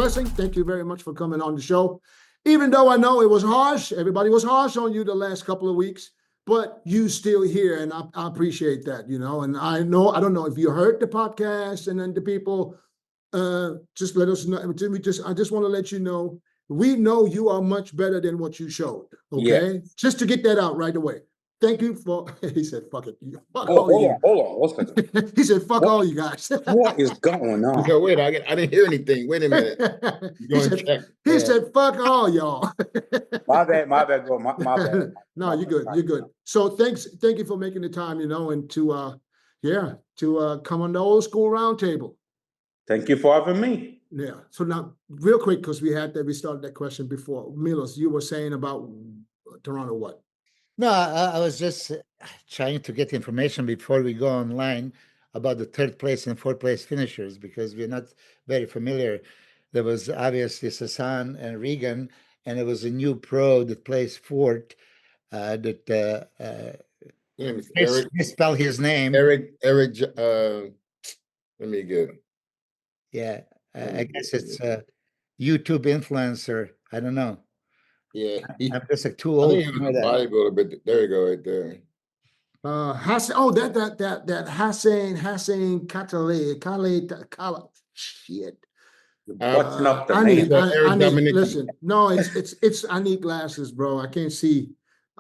Blessing, thank you very much for coming on the show. Even though I know it was harsh, everybody was harsh on you the last couple of weeks, but you still here, and I appreciate that, And I don't know if you heard the podcast, and then the people, just let us know. I just want to let you know, we know you are much better than what you showed. Okay, just to get that out right away. Thank you for. He said, "Fuck it, fuck all hold you." on, hold on. 1 second. He said, "Fuck all you guys." What is going on? So wait, I didn't hear anything. Wait a minute. He said, "Fuck all y'all." My bad, bro. My bad. No, you're good. You're good. So thank you for making the time, and to come on the old school roundtable. Thank you for having me. Yeah. So now, real quick, because we started that question before. Milos, you were saying about Toronto what? No, I was just trying to get information before we go online about the third place and fourth place finishers, because we're not very familiar. There was obviously Sasan and Regan, and there was a new pro that plays fourth. Eric. Spell his name. Eric. Let me get. Yeah, I guess it's a YouTube influencer. I don't know. Yeah, I'm just like too old. I think he was a bodybuilder, but there you go, right there. That Hassan Kale. Shit. Button up the I name. Listen. No, it's. I need glasses, bro. I can't see.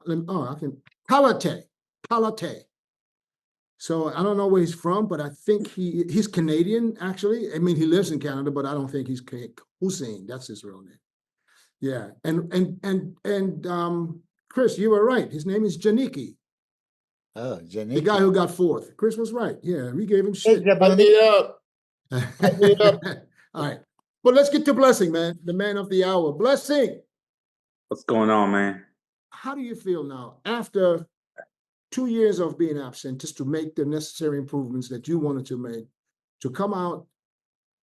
I can. Kalate. So I don't know where he's from, but I think he's Canadian. Actually, I mean, he lives in Canada, but I don't think he's Hussein. That's his real name. Yeah, and Chris, you were right. His name is Janiki. Oh, Janiki. The guy who got fourth. Chris was right. Yeah, we gave him shit. Put me up. All right. But let's get to Blessing, man. The man of the hour. Blessing. What's going on, man? How do you feel now after 2 years of being absent, just to make the necessary improvements that you wanted to make, to come out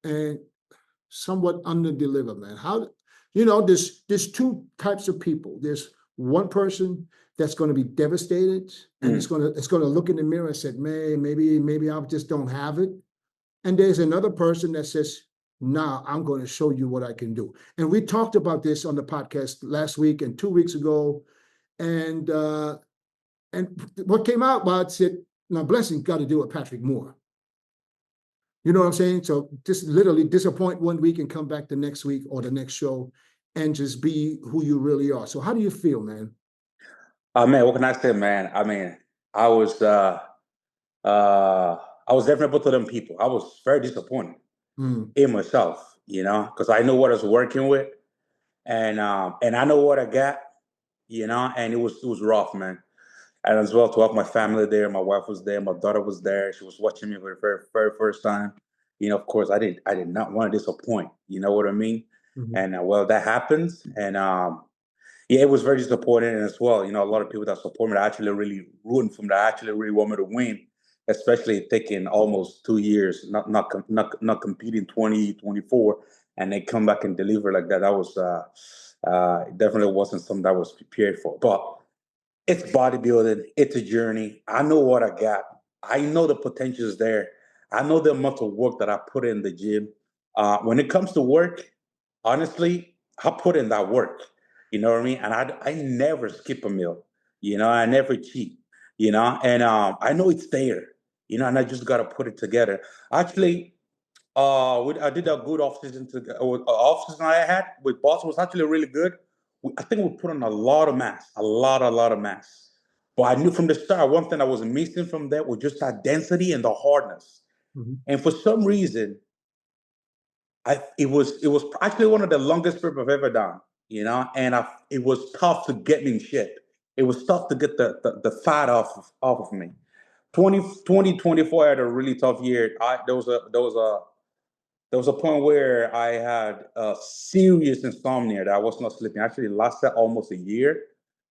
and somewhat under-deliver, man? How, there's two types of people. There's one person that's going to be devastated, and it's going to look in the mirror and say, man, maybe I just don't have it. And there's another person that says, nah, I'm going to show you what I can do. And we talked about this on the podcast last week and 2 weeks ago. And what came out about said, now Blessing got to do with Patrick Moore. You know what I'm saying? So just literally disappoint 1 week and come back the next week or the next show and just be who you really are. So how do you feel, man? Man, what can I say, man? I mean, I was definitely both of them people. I was very disappointed in myself, because I know what I was working with, and I know what I got, and it was rough, man. And as well, to have my family there, my wife was there, my daughter was there. She was watching me for the very, very first time. Of course, I did not want to disappoint. You know what I mean? Mm-hmm. And that happens, and it was very disappointing. And as well, a lot of people that support me, that actually really rooting for me, that actually really want me to win, especially taking almost 2 years, not competing 2024, and they come back and deliver like that. That was definitely wasn't something that I was prepared for, but. It's bodybuilding. It's a journey. I know what I got. I know the potential is there. I know the amount of work that I put in the gym. When it comes to work, honestly, I put in that work. You know what I mean? And I never skip a meal. I never cheat. And I know it's there. And I just got to put it together. Actually, I did a good off-season. Off-season I had with Boston was actually really good. I think we put on a lot of mass, a lot of mass. But I knew from the start, one thing I was missing from that was just that density and the hardness. Mm-hmm. And for some reason, it was actually one of the longest prep I've ever done, and it was tough to get me in shape. It was tough to get the fat off of me. 2024 I had a really tough year. There was a point where I had serious insomnia that I was not sleeping. Actually, it lasted almost a year,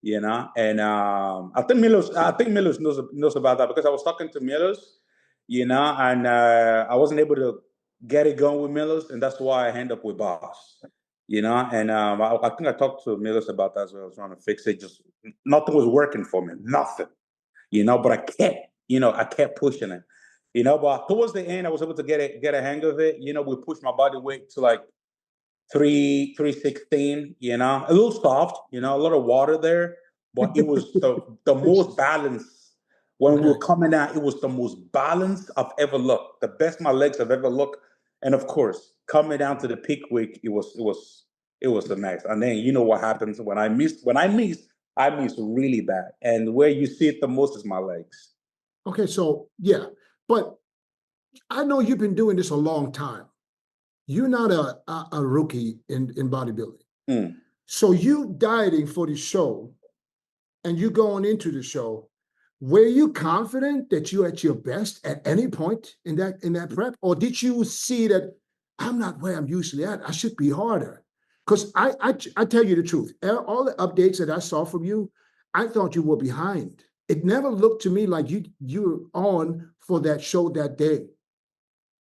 And I think Milos knows about that because I was talking to Milos, and I wasn't able to get it going with Milos, and that's why I ended up with Boss, And I think I talked to Milos about that as well. I was trying to fix it. Just nothing was working for me, nothing, But I kept pushing it. But towards the end, I was able to get a hang of it. We pushed my body weight to like 316, you know, a little soft, you know, a lot of water there, but it was the most balanced. When we were Okay. coming out, it was the most balanced I've ever looked, the best my legs have ever looked. And of course, coming down to the peak week, it was the max. And then you know what happens when I miss really bad. And where you see it the most is my legs. Okay, so yeah, but I know you've been doing this a long time. You're not a rookie in bodybuilding. Mm. So you dieting for the show and you going into the show, were you confident that you're at your best at any point in that prep? Or did you see that I'm not where I'm usually at? I should be harder. Because I tell you the truth, all the updates that I saw from you, I thought you were behind. It never looked to me like you were on for that show that day.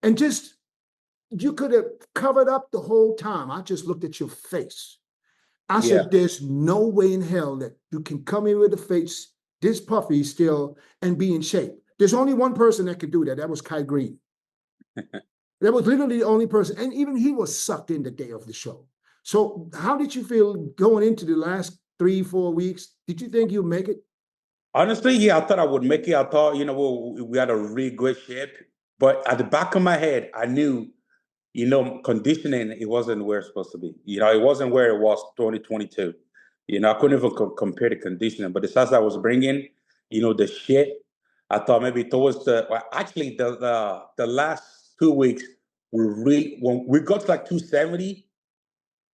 And just you could have covered up the whole time. I just looked at your face. I Yeah. said, there's no way in hell that you can come in with a face this puffy still and be in shape. There's only one person that could do that. That was Kai Green. That was literally the only person. And even he was sucked in the day of the show. So how did you feel going into the last 3-4 weeks? Did you think you'd make it? Honestly, yeah, I thought I would make it. I thought, you know, we had a really good shape. But at the back of my head, I knew, you know, conditioning, it wasn't where it's supposed to be. You know, it wasn't where it was 2022. You know, I couldn't even compare the conditioning. But the size I was bringing, you know, the shit, I thought maybe towards actually the last 2 weeks, when we got to like 270,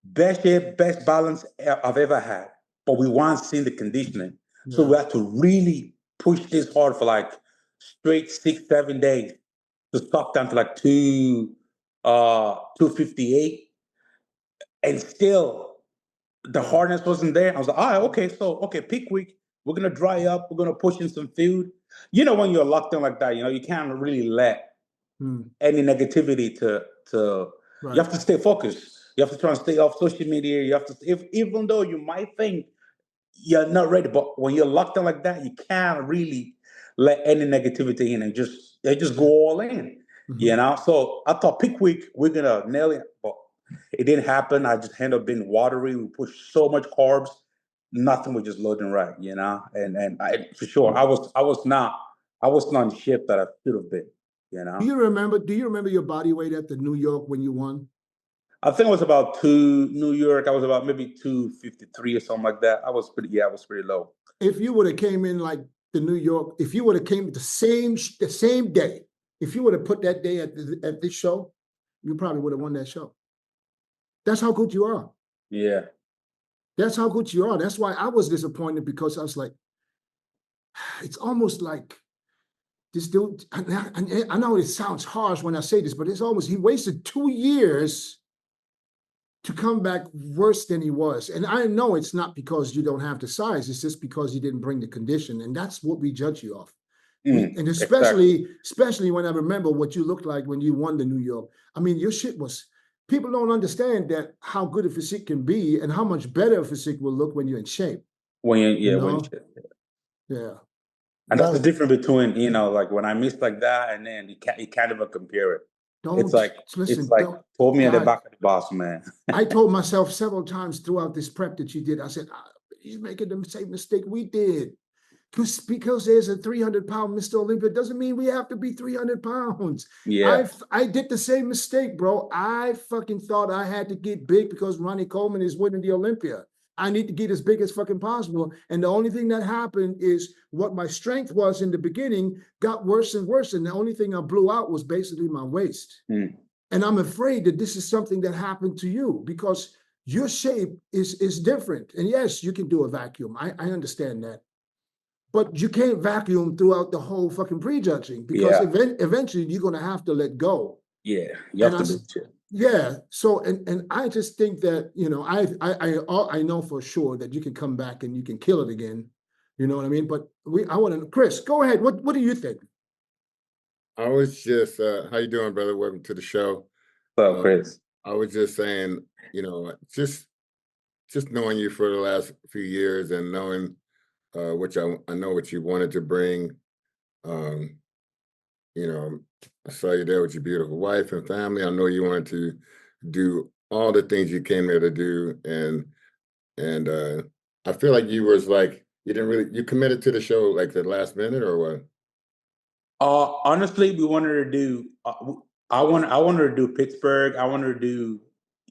best shape, best balance I've ever had. But we weren't seeing the conditioning. So we had to really push this hard for like straight 6-7 days to stop down to like 258. And still the hardness wasn't there. I was like, all right, okay, peak week, we're gonna dry up, we're gonna push in some food. You know, when you're locked in like that, you know, you can't really let any negativity to you have to stay focused. You have to try and stay off social media. You have to, even though you might think you're not ready, but when you're locked in like that, you can't really let any negativity in and just go all in. You know. So I thought peak week we're gonna nail it, but it didn't happen. I just ended up being watery. We pushed so much carbs, nothing was just loading right. You know, and I for sure I was not in shape that I should have been. You know. Do you remember your body weight at the New York when you won? I think it was about New York. I was about maybe 253 or something like that. I was pretty low. If you would have came in like the New York, if you would have came the same day, if you would have put that day at this show, you probably would have won that show. That's how good you are. Yeah. That's how good you are. That's why I was disappointed, because I was like, it's almost like this dude, I know it sounds harsh when I say this, but it's almost, he wasted 2 years to come back worse than he was. And I know it's not because you don't have the size, it's just because you didn't bring the condition. And that's what we judge you off. And especially when I remember what you looked like when you won the New York. I mean, your shit was, people don't understand that how good a physique can be and how much better a physique will look when you're in shape. Yeah. And that's the difference between, you know, like when I miss like that, and then you can't even compare it. It's like told me at the back of the box, man. I told myself several times throughout this prep that you did, I said, he's making the same mistake we did. Because there's a 300-pound Mr. Olympia doesn't mean we have to be 300 pounds. Yeah. I did the same mistake, bro. I fucking thought I had to get big because Ronnie Coleman is winning the Olympia. I need to get as big as fucking possible. And the only thing that happened is what my strength was in the beginning got worse and worse. And the only thing I blew out was basically my waist. And I'm afraid that this is something that happened to you, because your shape is different. And yes, you can do a vacuum. I understand that. But you can't vacuum throughout the whole fucking prejudging, because eventually you're going to have to let go. Yeah. You have to. Yeah. So, and I just think that, you know, I know for sure that you can come back and you can kill it again. You know what I mean? But I want to, Chris, go ahead. What do you think? I was just, how you doing, brother? Welcome to the show. Hello, Chris. I was just saying, you know, just knowing you for the last few years and knowing which I know what you wanted to bring. You know, I saw you there with your beautiful wife and family. I know you wanted to do all the things you came there to do, and I feel like you was like you committed to the show like the last minute or what? Honestly, we wanted to do. I wanted to do Pittsburgh. I wanted to do,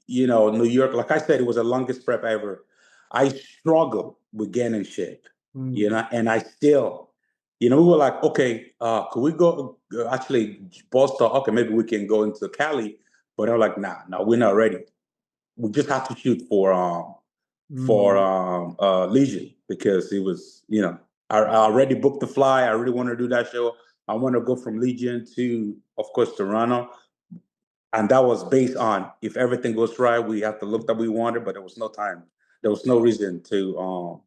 New York. Like I said, it was the longest prep ever. I struggled with getting in shape, and I still, we were like, okay, could we go? Actually, boss thought, okay, maybe we can go into Cali, but I'm like, nah, no, we're not ready. We just have to shoot for Legion, because it was, I already booked the fly. I really want to do that show. I want to go from Legion to, of course, Toronto. And that was based on, if everything goes right, we have the look that we wanted, but there was no time. There was no reason to,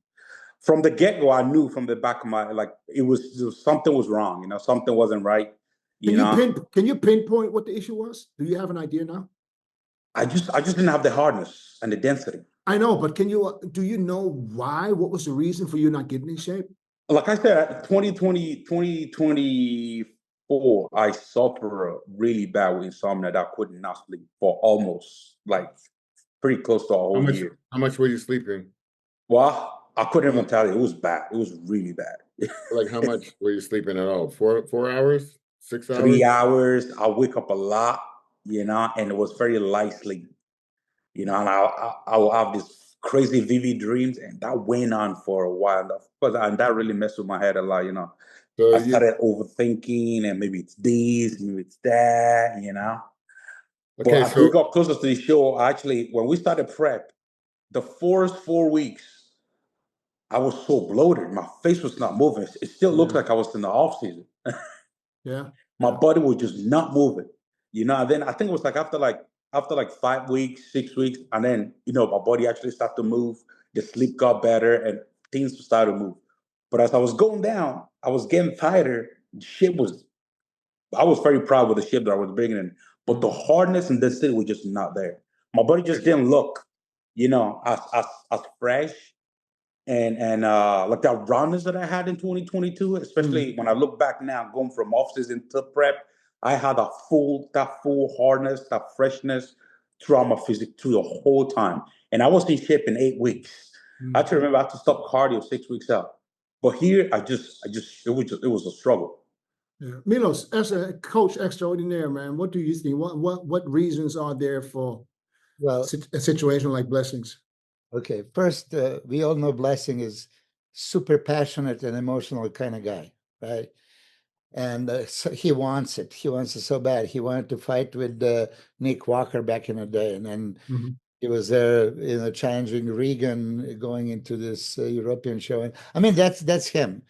from the get-go, I knew from the back of my, like, it was something was wrong, something wasn't right. Can you pinpoint what the issue was? Do you have an idea now? I just didn't have the hardness and the density. I know, but do you know why? What was the reason for you not getting in shape? Like I said, 2024, I suffered really bad with insomnia that I could not sleep for almost like pretty close to a whole year. How much were you sleeping? Well, I couldn't even tell you. It was bad. It was really bad. Like how much were you sleeping at all? 4 hours? 6 hours? 3 hours. I wake up a lot, and it was very light sleep, and I will have this crazy vivid dreams, and that went on for a while. And that really messed with my head a lot, So I started overthinking, and maybe it's this, maybe it's that, But okay, as so we got closer to the show, actually, when we started prep, the first 4 weeks, I was so bloated. My face was not moving. It still looked like I was in the off season. Yeah. My body was just not moving, And then I think it was like after 5 weeks, 6 weeks, and then my body actually started to move. The sleep got better, and things started to move. But as I was going down, I was getting tighter. I was very proud with the shape that I was bringing in, but the hardness and density was just not there. My body just didn't look, as fresh and like that roundness that I had in 2022, especially when I look back now, going from off season to prep, I had that full hardness, that freshness throughout my physique through the whole time. And I was in shape in 8 weeks. I actually remember I had to stop cardio 6 weeks out. But here, it was a struggle. Yeah. Milos, as a coach extraordinaire, man, what do you think? What reasons are there for a situation like Blessings? Okay, first, we all know Blessing is super passionate and emotional kind of guy, right? And so he wants it. He wants it so bad. He wanted to fight with Nick Walker back in the day, and then he was there, challenging Regan going into this European show. And I mean, that's him.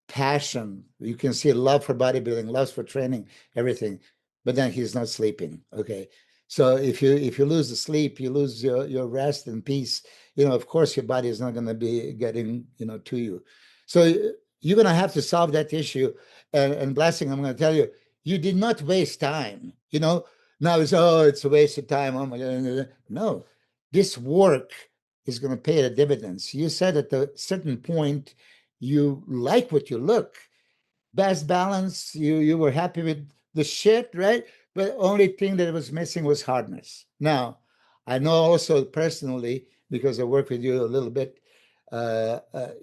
Passion. You can see love for bodybuilding, love for training, everything. But then he's not sleeping. Okay. So if you lose the sleep, you lose your rest and peace, of course your body is not going to be getting, to you. So you're going to have to solve that issue. And Blessing, I'm going to tell you, you did not waste time. Now it's a waste of time. Oh my God. No, this work is going to pay the dividends. You said at a certain point, you like what you look, best balance, you were happy with the shit, right? But only thing that was missing was hardness. Now, I know also personally, because I work with you a little bit,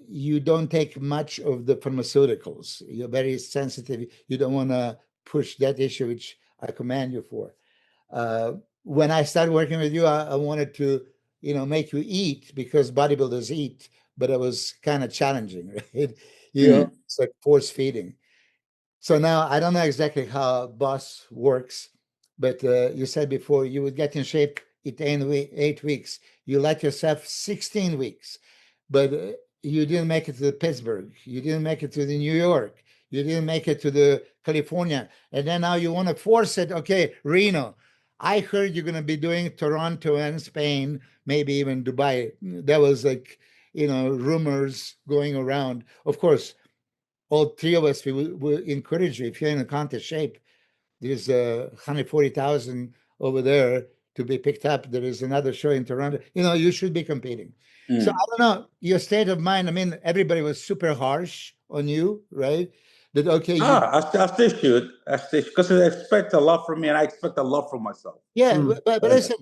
you don't take much of the pharmaceuticals. You're very sensitive. You don't want to push that issue, which I commend you for. When I started working with you, I wanted to, make you eat, because bodybuilders eat, but it was kind of challenging, right? It's like force feeding. So now I don't know exactly how BOSS works, but you said before you would get in shape in 8 weeks. You let yourself 16 weeks, but you didn't make it to Pittsburgh. You didn't make it to the New York. You didn't make it to the California. And then now you want to force it. Okay, Reno. I heard you're going to be doing Toronto and Spain, maybe even Dubai. That was like, rumors going around. Of course, all three of us, we will encourage you. If you're in a contest shape, there's 140,000 over there to be picked up. There is another show in Toronto. You should be competing. So I don't know, your state of mind. I mean, everybody was super harsh on you, right? That, okay. I still should. Because they expect a lot from me, and I expect a lot from myself. Yeah, but listen,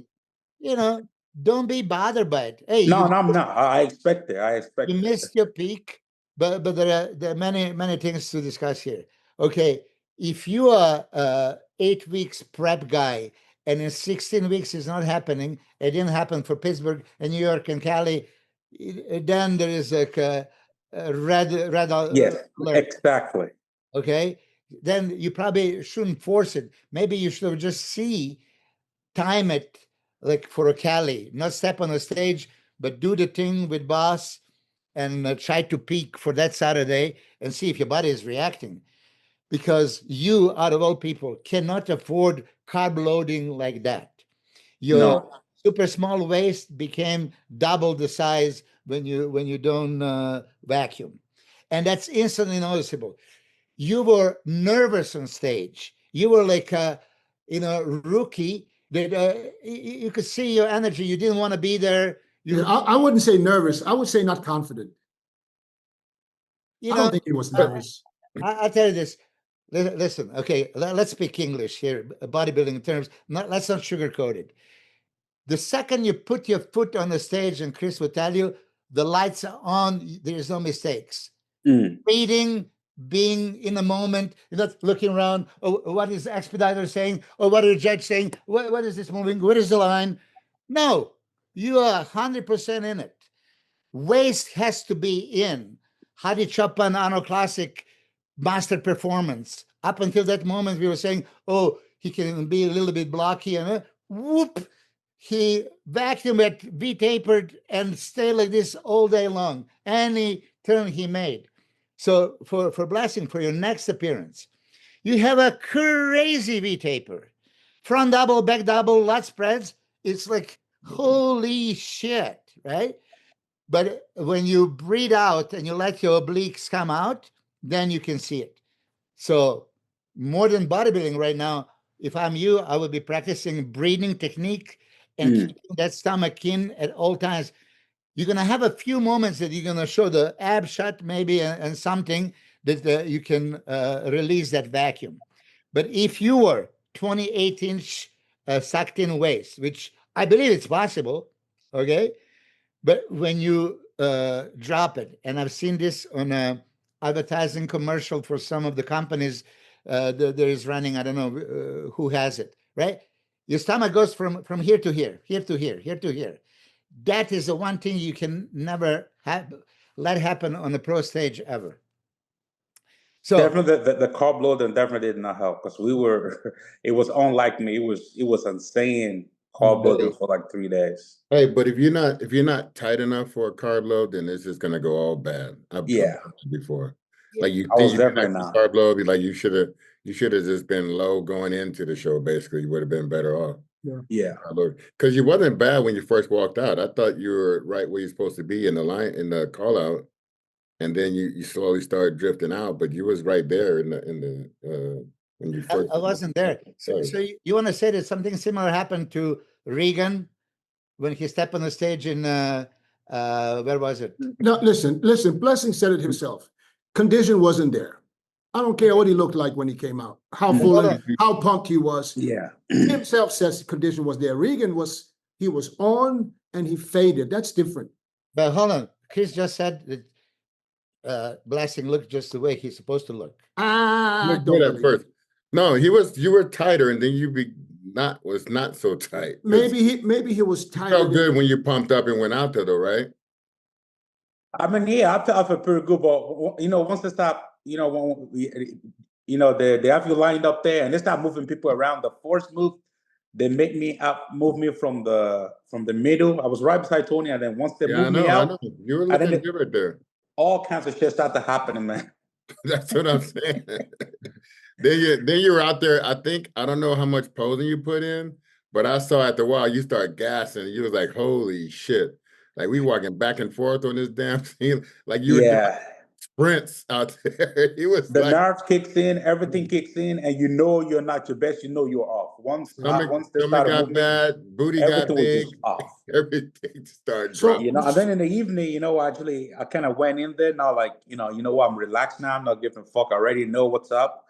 don't be bothered by it. Hey, No, I'm not. I expect it. I expect you it. missed your peak, but there are many things to discuss here. Okay, if you are 8 weeks prep guy and in 16 weeks it's not happening, it didn't happen for Pittsburgh and New York and Cali, then there is a red Yes, alert. exactly. Okay, then you probably shouldn't force it. Maybe you should just time it like for a Cali, not step on the stage, but do the thing with boss and try to peak for that Saturday and see if your body is reacting. Because you, out of all people, cannot afford carb loading like that. Your No. super small waist became double the size when you don't vacuum, and that's instantly noticeable. You were nervous on stage. You were like a rookie that you could see your energy. You didn't want to be there. Yeah, I wouldn't say nervous. I would say not confident. You I know, don't think he was nervous. I'll tell you this. Listen, okay, let's speak English here, bodybuilding terms. Let's not sugarcoat it. The second you put your foot on the stage, and Chris will tell you, the lights are on, there's no mistakes. Reading, being in the moment, you're not looking around, oh, what is the expediter saying? Or what is the judge saying? What is this moving? What is the line? No, you are 100% in it. Waist has to be in. Hadi Chopin Anno Classic master performance. Up until that moment, we were saying, oh, he can be a little bit blocky, and whoop, he vacuumed it, V-tapered, and stayed like this all day long. Any turn he made. So for Blessing, for your next appearance, you have a crazy V-taper. Front double, back double, lat spreads. It's like, holy shit, right? But when you breathe out and you let your obliques come out, then you can see it. So more than bodybuilding right now, if I'm you, I would be practicing breathing technique and keeping that stomach in at all times. You're going to have a few moments that you're going to show the ab shut maybe and something that you can release that vacuum. But if you were 28-inch sucked in waist, which I believe it's possible, okay? But when you drop it, and I've seen this on a advertising commercial for some of the companies that is running, I don't know who has it, right? Your stomach goes from here to here, here to here, here to here. That is the one thing you can never let happen on the pro stage ever. So definitely the carb loading definitely did not help because we were it was unlike me. It was insane carb loading for like 3 days. Hey, but if you're not tight enough for a carb load, then it's just gonna go all bad. I've done it before. Like you I think was you definitely can not. carb load, like you should have just been low going into the show. Basically, you would have been better off. Yeah. Because you wasn't bad when you first walked out. I thought you were right where you're supposed to be in the line in the call out, and then you slowly started drifting out. But you was right there in the when you first. I wasn't there. So you want to say that something similar happened to Regan when he stepped on the stage in where was it? No, listen. Blessing said it himself. Condition wasn't there. I don't care what he looked like when he came out, how full and how pumped he was. Yeah. He himself says condition was there. Regan was on and he faded. That's different. But hold on, Chris just said that Blessing looked just the way he's supposed to look. Don't good at first. No, you were tighter, and then was not so tight. Maybe he was tighter. Felt good when you pumped up and went out there, though, right? I mean, yeah, I felt pretty good, but once they stop, when they have you lined up there and they start moving people around. The force move, they move me from the middle. I was right beside Tony, and then once they moved me out, I know. You were looking good right there. All kinds of shit started happening, man. That's what I'm saying. Then you were out there. I don't know how much posing you put in, but I saw after a while you start gassing. You was like, "Holy shit!" Like we walking back and forth on this damn thing. Like you were doing sprints out there. It was the nerves kicks in, everything kicks in, and you're not your best. You're off. Once they started got moving, bad, booty everything got big, was just off. everything started dropping. And then in the evening, actually, I kind of went in there now, like, what, I'm relaxed now. I'm not giving a fuck. I already know what's up.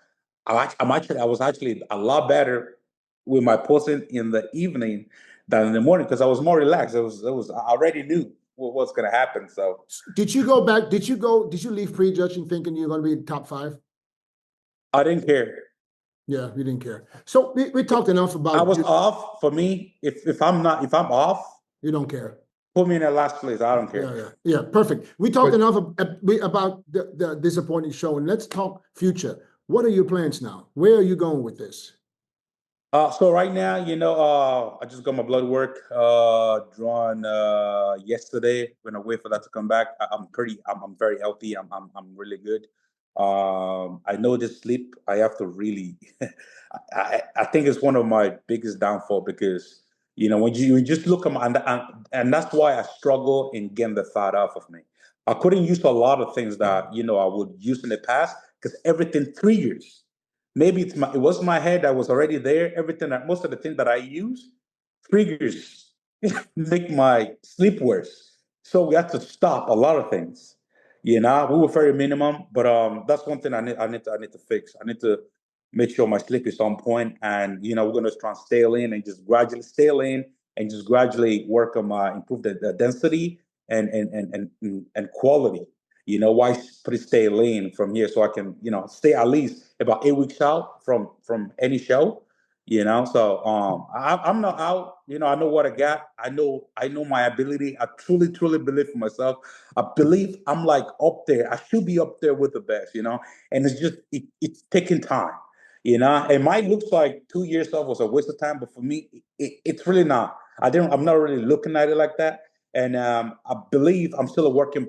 I was actually a lot better with my posting in the evening than in the morning because I was more relaxed. It was I already knew what's gonna happen. So Did you go back? Did you leave prejudging thinking you're going to be top 5? I didn't care. Yeah, you didn't care. So we talked enough I about was you. off. For me, if I'm off, You don't care. put me in the last place. I don't Yeah, care. yeah, perfect. We talked But- enough about the disappointing show, and let's talk future. What are your plans now? Where are you going with this? So right now, I just got my blood work drawn yesterday. Gonna wait for that to come back. I'm very healthy. I'm really good. I know this sleep. I have to really. I think it's one of my biggest downfall because when you just look at my and that's why I struggle in getting the fat off of me. I couldn't use a lot of things that I would use in the past because everything triggers. Maybe it was my head that was already there. Everything that most of the things that I use triggers make my sleep worse. So we had to stop a lot of things. We were very minimum, but that's one thing I need to fix. I need to make sure my sleep is on point, and we're gonna try and stay in and just gradually stay in and just gradually work on my improve the density and quality. Why pretty stay lean from here so I can, stay at least about 8 weeks out from any show. So I'm not out. I know what I got. I know my ability. I truly believe in myself. I believe I'm like up there. I should be up there with the best. And it's just it's taking time. It might look like 2 years off was a waste of time, but for me, it's really not. I'm not really looking at it like that. And I believe I'm still a working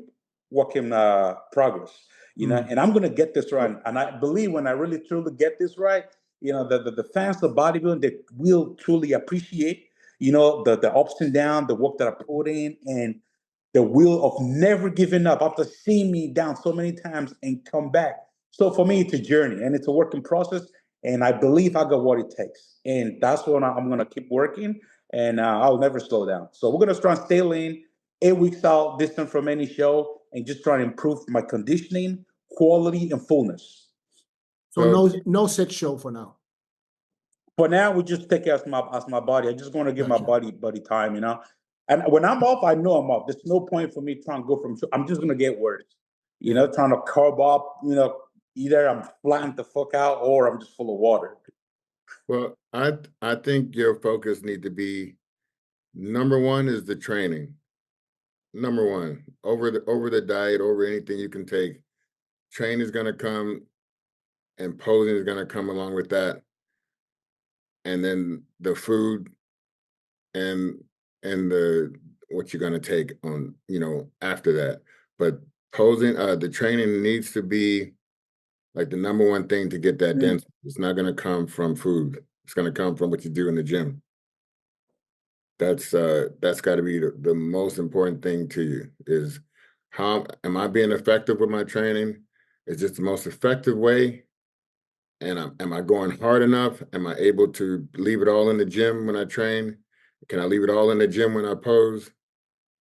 progress. And I'm gonna get this right. And I believe when I really truly get this right, the fans of bodybuilding, they will truly appreciate, the ups and downs, the work that I put in, and the will of never giving up after seeing me down so many times and come back. So for me, it's a journey and it's a working process. And I believe I got what it takes. And that's what I'm going to keep working. And I'll never slow down. So we're going to try and stay lean, 8 weeks out, distant from any show, and just try to improve my conditioning, quality, and fullness. So no set show for now. For now, we just take it as my body. I just want to give my Gotcha. body time, And when I'm off, I know I'm off. There's no point for me trying to go from. I'm just gonna get worse, trying to carb up. Either I'm flattened the fuck out or I'm just full of water. Well, I think your focus need to be number one is the training. Number one, over the diet, over anything you can take. Training is gonna come, and posing is gonna come along with that, and then the food and the what you're gonna take on after that. But posing, the training needs to be like the number one thing to get that density. It's not gonna come from food. It's gonna come from what you do in the gym. That's got to be the most important thing to you is how am I being effective with my training? Is this the most effective way? And am I going hard enough? Am I able to leave it all in the gym when I train? Can I leave it all in the gym when I pose?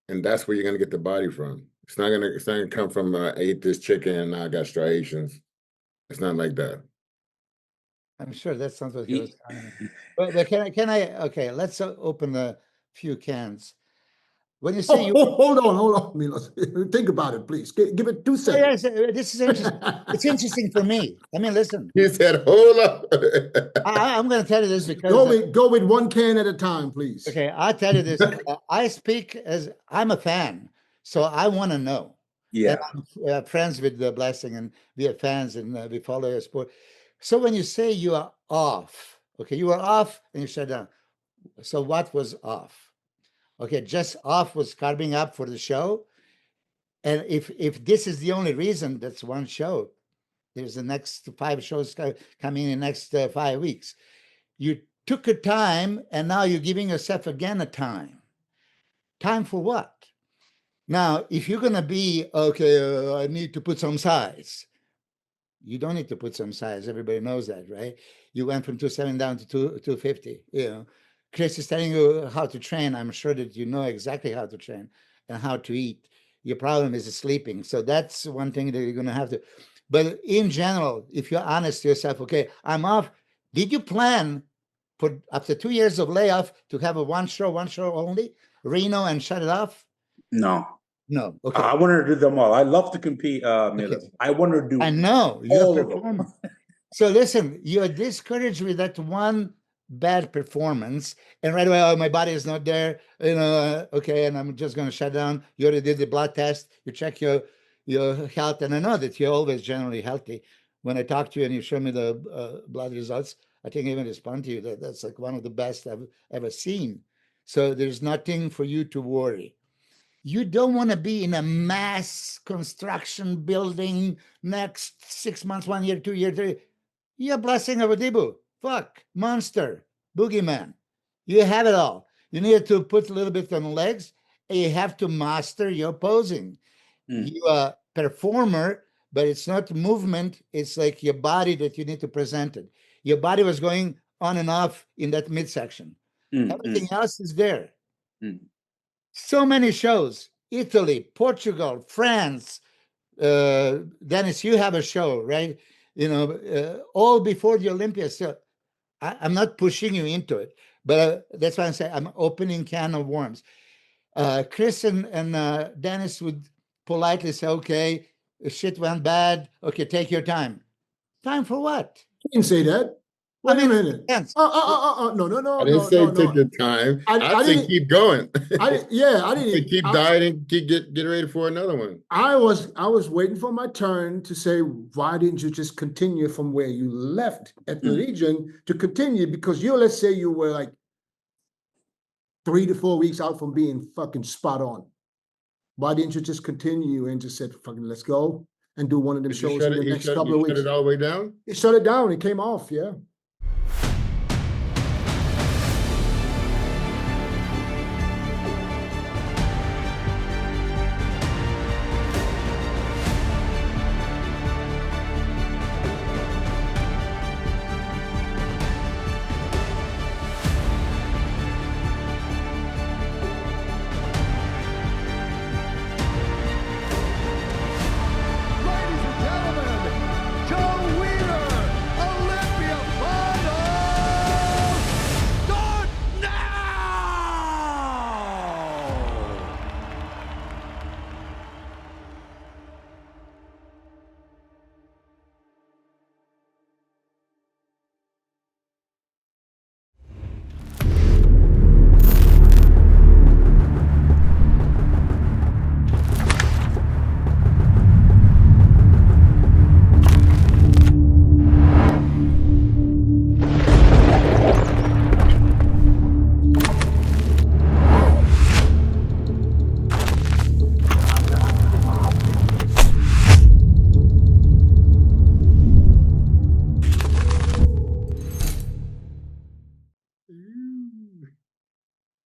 And that's where you're gonna get the body from. It's not gonna come from I ate this chicken and now I got striations. It's not like that. I'm sure that's not what he was talking about. But can I? Okay, let's open a few cans. When you say hold on, Milos. Think about it, please. Give it 2 seconds. yes, this is interesting. It's interesting for me. I mean, listen. He said, "Hold up." I'm going to tell you this because go with 1 can at a time, please. okay, I'll tell you this. I speak as I'm a fan, so I want to know. Yeah. And I'm friends with the Blessing, and we are fans, and we follow your sport. So when you say you are off, okay, you were off and you shut down. So what was off? Okay, just off was carving up for the show. And if this is the only reason, that's one show. There's the next 5 shows coming in the next 5 weeks. You took a time, and now you're giving yourself again a time. Time for what? Now, if you're going to be, okay, I need to put some size. You don't need to put some size. Everybody knows that, right? You went from 270 down to 250. Chris is telling you how to train. I'm sure that you know exactly how to train and how to eat. Your problem is sleeping. So that's one thing that you're going to have to. But in general, if you're honest to yourself, okay, I'm off. Did you plan put after 2 years of layoff to have a one show only, Reno, and shut it off? No. No. Okay. I wanted to do them all. I love to compete, Milos. Okay. I wanted to do I know you're all a of them. performer. So listen, you're discouraged with that one bad performance, and right away, oh, my body is not there, okay, and I'm just going to shut down. You already did the blood test. You check your health, and I know that you're always generally healthy. When I talk to you and you show me the blood results, I think I even respond to you that that's like one of the best I've ever seen. So there's nothing for you to worry. You don't want to be in a mass construction building next 6 months, 1 year, 2 years, 3 years. You're blessing of a Dibu. Fuck, monster, boogeyman. You have it all. You need to put a little bit on the legs, and you have to master your posing. You are a performer, but it's not movement. It's like your body that you need to present it. Your body was going on and off in that midsection. Everything else is there. So many shows, Italy, Portugal, France. Dennis, you have a show, right? All before the Olympics. So I'm not pushing you into it, but that's why I'm saying I'm opening can of worms. Chris and Dennis would politely say, okay, shit went bad. Okay, take your time. Time for what? You didn't say that. Wait a minute. No. I didn't say take your time. I said keep going. I didn't. Say keep dieting, get ready for another one. I was waiting for my turn to say, why didn't you just continue from where you left at the Legion to continue? Because let's say you were like 3 to 4 weeks out from being fucking spot on. Why didn't you just continue and just said, fucking let's go and do one of them shows in the next couple of weeks? Shut it all the way down? It shut it down. It came off, yeah.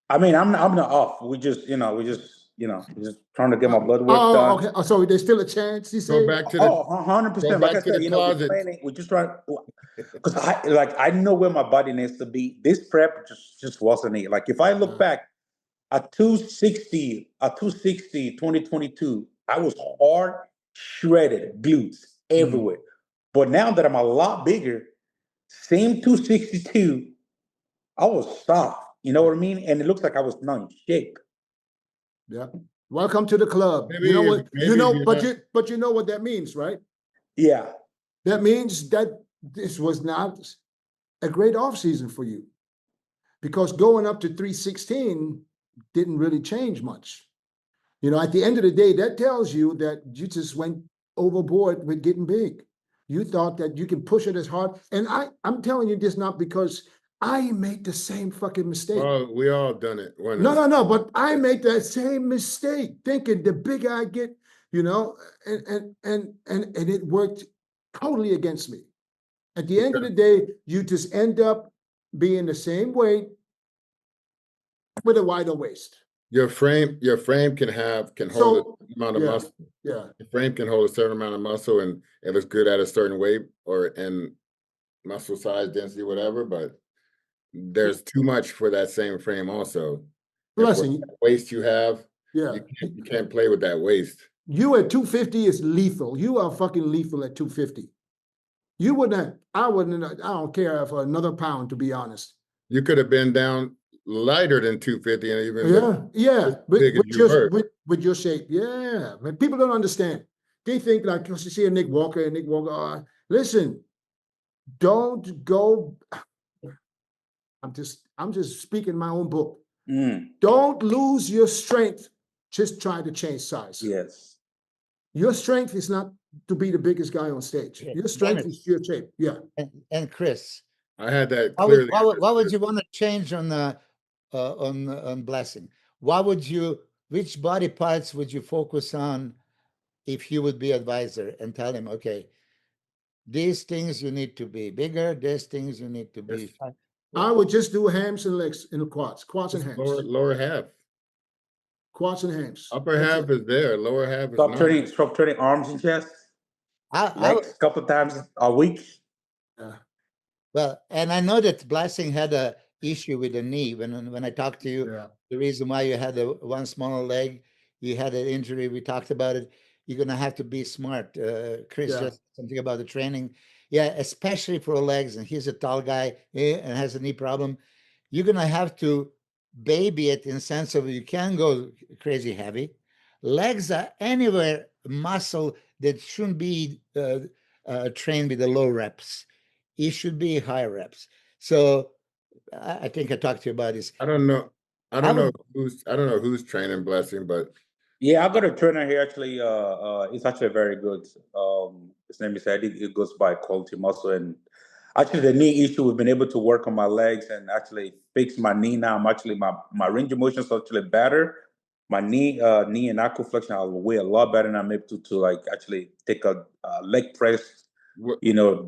I mean, I'm not off. We just trying to get my blood work done. Okay. Oh, so there's still a chance, you say? Go back to the 100%. Like I said, we're just trying, because I know where my body needs to be. This prep just wasn't it. Like if I look back at 260, 2022, I was hard, shredded, glutes everywhere. But now that I'm a lot bigger, same 262, I was soft. You know what I mean? And it looks like I was not in shape. Yeah. Welcome to the club. Maybe you know what? but you know what that means, right? Yeah. That means that this was not a great off season for you, because going up to 316 didn't really change much. At the end of the day, that tells you that you just went overboard with getting big. You thought that you can push it as hard. And I'm telling you this not because I made the same fucking mistake. Well, we all done it. No, but I made that same mistake, thinking the bigger I get, and it worked totally against me. At the end of the day, you just end up being the same weight with a wider waist. Your frame can hold a amount of muscle. Yeah. Your frame can hold a certain amount of muscle, and it looks good at a certain weight and muscle size, density, whatever, but there's too much for that same frame also. Listen, waist you have, you can't play with that waist. You at 250 is lethal. You are fucking lethal at 250. You wouldn't, I don't care for another pound, to be honest. You could have been down lighter than 250 and even been Yeah, as big as you were. with your shape. Yeah, man. People don't understand. They think like you see a Nick Walker and Nick Walker. Listen, don't go. I'm just speaking my own book. Don't lose your strength. Just try to change size. Yes. Your strength is not to be the biggest guy on stage. Your strength is your shape. Yeah. And Chris, I had that what clearly. would you want to change on Blessing? Which body parts would you focus on if you would be advisor and tell him, okay, these things you need to be bigger, these things you need to be. I would just do hams and legs in the quads and hams. Lower half. Quads and hams. Upper half is there. Lower half is Stop not. turning arms and chest. Legs a couple times a week. Well, and I know that Blessing had a issue with the knee. When I talked to you, the reason why you had one smaller leg, you had an injury. We talked about it. You're gonna have to be smart. Chris just something about the training. Yeah, especially for legs. And he's a tall guy and has a knee problem. You're gonna have to baby it in the sense of you can't go crazy heavy. Legs are anywhere muscle that shouldn't be trained with the low reps. It should be high reps. So I think I talked to you about this. I don't know. I don't know who's training Blessing, but yeah, I got a trainer here actually. It's actually very good. His name is Eddie. It goes by Quality Muscle, and actually the knee issue, we've been able to work on my legs and actually fix my knee now. I'm actually my range of motion is actually better. My knee and ankle flexion are way a lot better, and I'm able to like actually take a leg press,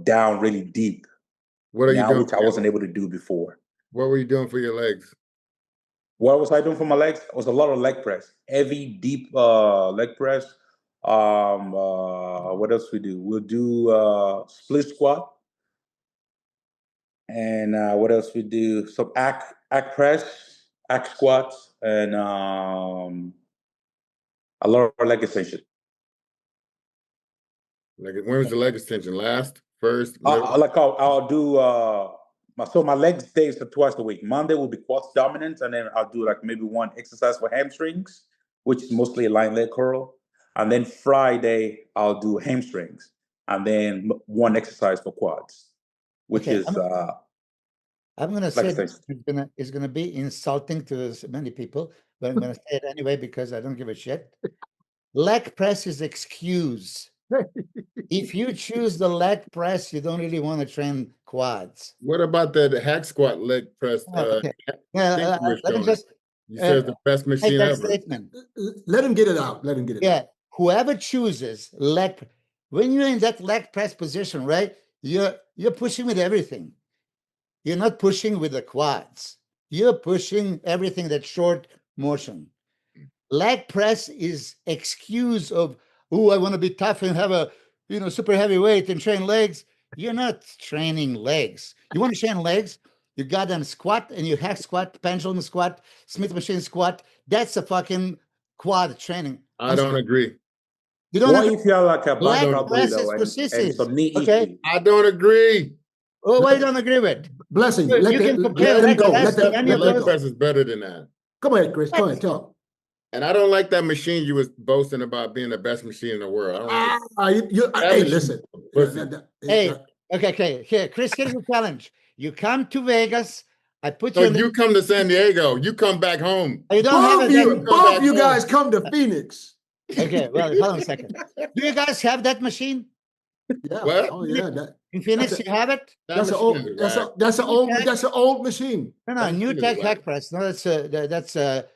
down really deep. What are you doing? Which I wasn't able to do before. What were you doing for your legs? What was I doing for my legs? It was a lot of leg press, heavy, deep leg press. What else we do? We'll do split squat. And what else we do? Some ack press, ack squats, and a lot of leg extension. Like, when was the leg extension? Last, first? I'll do my legs days are twice a week. Monday will be quads dominance, and then I'll do like maybe one exercise for hamstrings, which is mostly a line leg curl. And then Friday I'll do hamstrings, and then one exercise for quads, which is I'm going to say it's going to be insulting to many people, but I'm going to say it anyway because I don't give a shit. Leg press is excuse. If you choose the leg press, you don't really want to train quads. What about the hack squat leg press? Let me just. You said the best machine ever. Statement. Let him get it out. Let him get it out. Yeah. Whoever chooses leg, when you're in that leg press position, right? You're pushing with everything. You're not pushing with the quads. You're pushing everything that's short motion. Leg press is excuse of, oh, I want to be tough and have a super heavy weight and train legs. You're not training legs. You want to train legs? You got them squat and you hack squat, pendulum squat, Smith machine squat. That's a fucking quad training. I don't agree. You don't agree? If you have like a leg press and some knee issue. I don't agree. Oh, what you don't agree with? Blessing. You can compare leg press. The leg press is better than that. Come ahead, Chris. Go ahead, talk. And I don't like that machine you was boasting about being the best machine in the world. Hey, listen. Hey, okay. Here, Chris, here's the challenge. You come to Vegas. I put you. You come to San Diego. You come back home. You don't both you guys come to Phoenix. Okay, well, hold on a second. Do you guys have that machine? Yeah. What? Oh, yeah. In Phoenix, you have it? That's an old machine. No, new tech hack press. No, that's a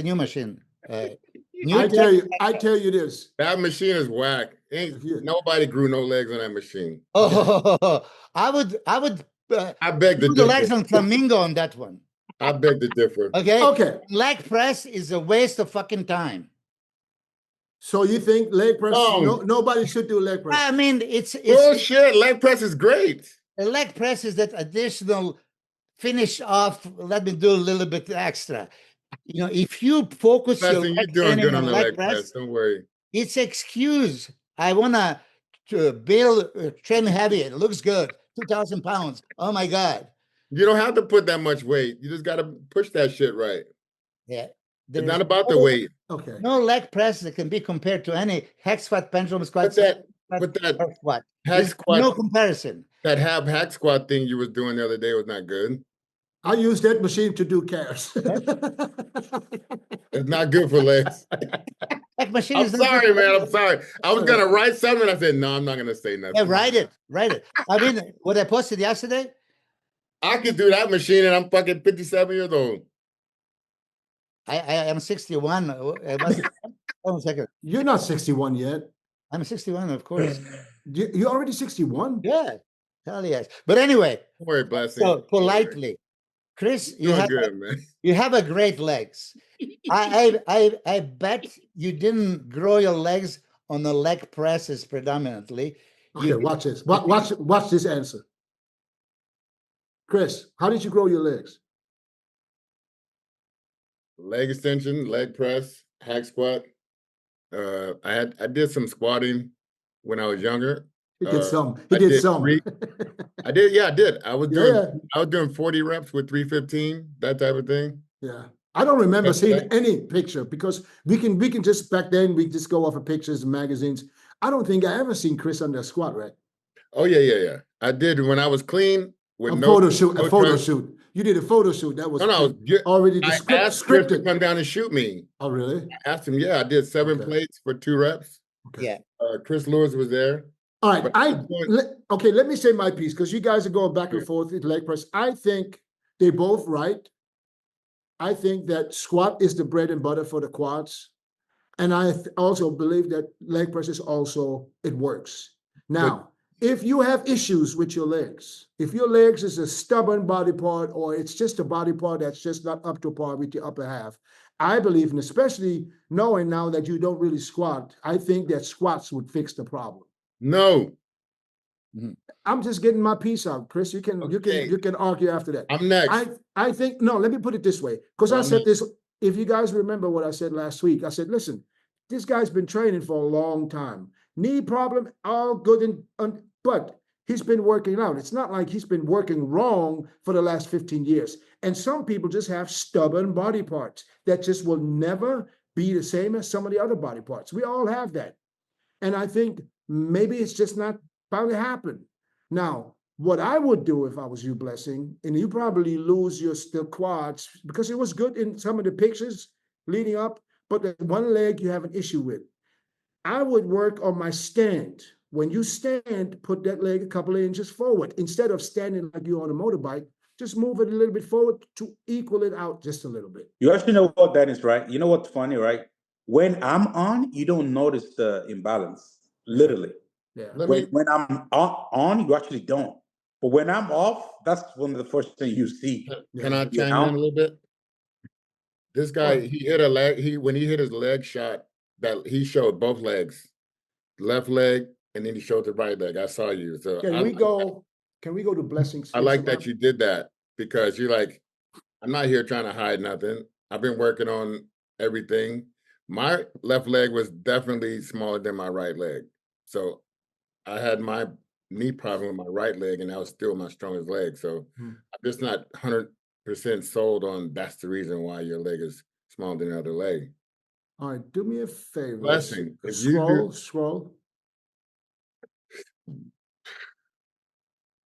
new machine. I tell you this. That machine is whack. Nobody grew no legs on that machine. Oh, I would. I beg to differ. The legs on flamingo on that one. I beg to differ. Okay. Leg press is a waste of fucking time. So you think leg press? Nobody should do leg press. I mean, it's bullshit. Leg press is great. A leg press is that additional finish off. Let me do a little bit extra. If you focus your leg training on leg press, don't worry. It's excuse. I want to build train heavy. It looks good. 2,000 pounds. Oh my God. You don't have to put that much weight. You just got to push that shit right. Yeah. It's not about the weight. Okay. No leg press that can be compared to any hex squat, pendulum squat, But that or squat. hack There's squat, no comparison. that hack squat thing you was doing the other day was not good. I use that machine to do CARES. It's not good for legs. That machine I'm is not sorry, good. man. I'm sorry. I was gonna write something. I said, no, I'm not gonna say nothing. Yeah, write it. I mean, what I posted yesterday. I could do that machine, and I'm fucking 57 years old. I am 61. I must, hold on a second. You're not 61 yet. I'm 61, of course. You're already 61? Yeah, hell yes. But anyway, Don't worry, Blessing. so politely, Chris, you have good, man. You have a great legs. I bet you didn't grow your legs on the leg presses predominantly. Okay, watch this. Watch this answer. Chris, how did you grow your legs? Leg extension, leg press, hack squat. I did some squatting when I was younger. He did some. I did. Yeah, I did. I was doing 40 reps with 315, that type of thing. Yeah. I don't remember seeing any picture because we can just back then we just go off of pictures and magazines. I don't think I ever seen Chris under a squat rack. Oh yeah. I did when I was clean with A photo shoot. You did a photo shoot. That was already I asked Chris to scripted. come down and shoot me. Oh, really? I asked him. Yeah, I did 7 plates for 2 reps. Okay. Yeah. Chris Lewis was there. All right. Let me say my piece because you guys are going back and forth with leg press. I think they're both right. I think that squat is the bread and butter for the quads. And I also believe that leg press is also, it works. Now, if you have issues with your legs, if your legs is a stubborn body part or it's just a body part that's just not up to par with your upper half, I believe, and especially knowing now that you don't really squat, I think that squats would fix the problem. No. I'm just getting my piece out, Chris. You can argue after that. I'm next. I think no. Let me put it this way, because I said this. If you guys remember what I said last week, I said, listen, this guy's been training for a long time. Knee problem, all good, but he's been working out. It's not like he's been working wrong for the last 15 years. And some people just have stubborn body parts that just will never be the same as some of the other body parts. We all have that. And I think maybe it's just not bound to happen. Now, what I would do if I was you, Blessing, and you probably lose your still quads because it was good in some of the pictures leading up, but the one leg you have an issue with. I would work on my stand. When you stand, put that leg a couple of inches forward. Instead of standing like you're on a motorbike, just move it a little bit forward to equal it out just a little bit. You actually know what that is, right? You know what's funny, right? When I'm on, you don't notice the imbalance, literally. Yeah. When I'm on, you actually don't. But when I'm off, that's one of the first things you see. Can I chime in a little bit? This guy, he hit a leg. When he hit his leg shot, that he showed both legs, left leg, and then he showed the right leg. I saw you. So Can we go to Blessings? I like that you did that because you're like, I'm not here trying to hide nothing. I've been working on everything. My left leg was definitely smaller than my right leg. So I had my knee problem with my right leg, and that was still my strongest leg. So I'm just not 100% sold on that's the reason why your leg is smaller than the other leg. All right, do me a favor. Blessing. Scroll.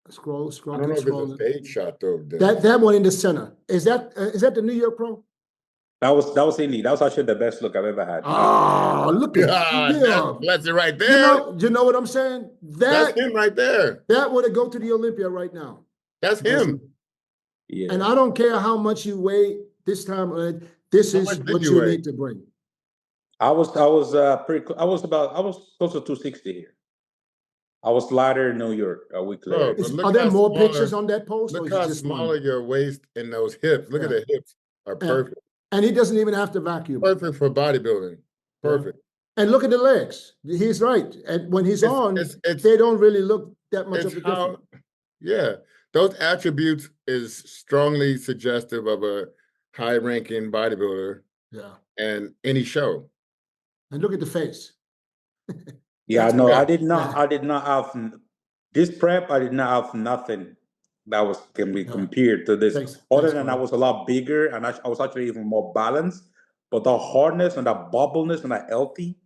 I don't know if it's a stage shot though. That one in the center. Is that the New York Pro? That was Indy. That was actually the best look I've ever had. Oh, look at that. Blessing right there. You know what I'm saying? That's him right there. That would go to the Olympia right now. That's him. Yeah. And I don't care how much you weigh this time. This is what you need to bring. I was close to 260 here. I was lighter in New York a week later. Are there more pictures on that post? Look how smaller your waist and those hips. Look at the hips are perfect. And he doesn't even have to vacuum. Perfect for bodybuilding. Perfect. And look at the legs. He's right. And when he's they don't really look that much of a difference. Yeah. Those attributes is strongly suggestive of a high-ranking bodybuilder. Yeah. And any show. And look at the face. Yeah, no, I did not have this prep. I did not have nothing that was can be Yeah. compared to this. Thanks, Other thanks, than I Brian. was a lot bigger, and I was actually even more balanced. But the hardness and that bubbleness and that healthy,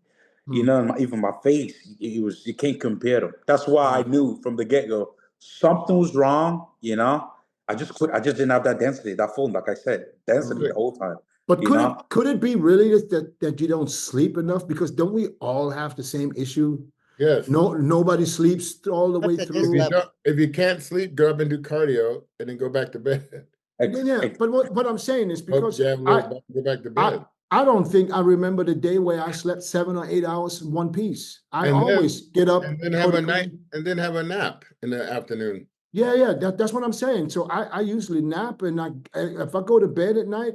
you know, and even my face, it was you can't compare them. That's why I knew from the get go something was wrong. You know, I just quit. I just didn't have that density, that full, like I said, density the whole time. But You know, could it be really that you don't sleep enough? Because don't we all have the same issue? Yes. Nobody sleeps all the way But at this If you through. don't, if you can't sleep, get up and do cardio and then go back to bed. Yeah, but what I'm saying is Hope because you have a little go back to bed. I don't think I remember the day where I slept 7 or 8 hours in one piece. I And then- always get up, And then go have to a night, clean. and then have a nap in the afternoon. Yeah, that's what I'm saying. So I usually nap, and if I go to bed at night,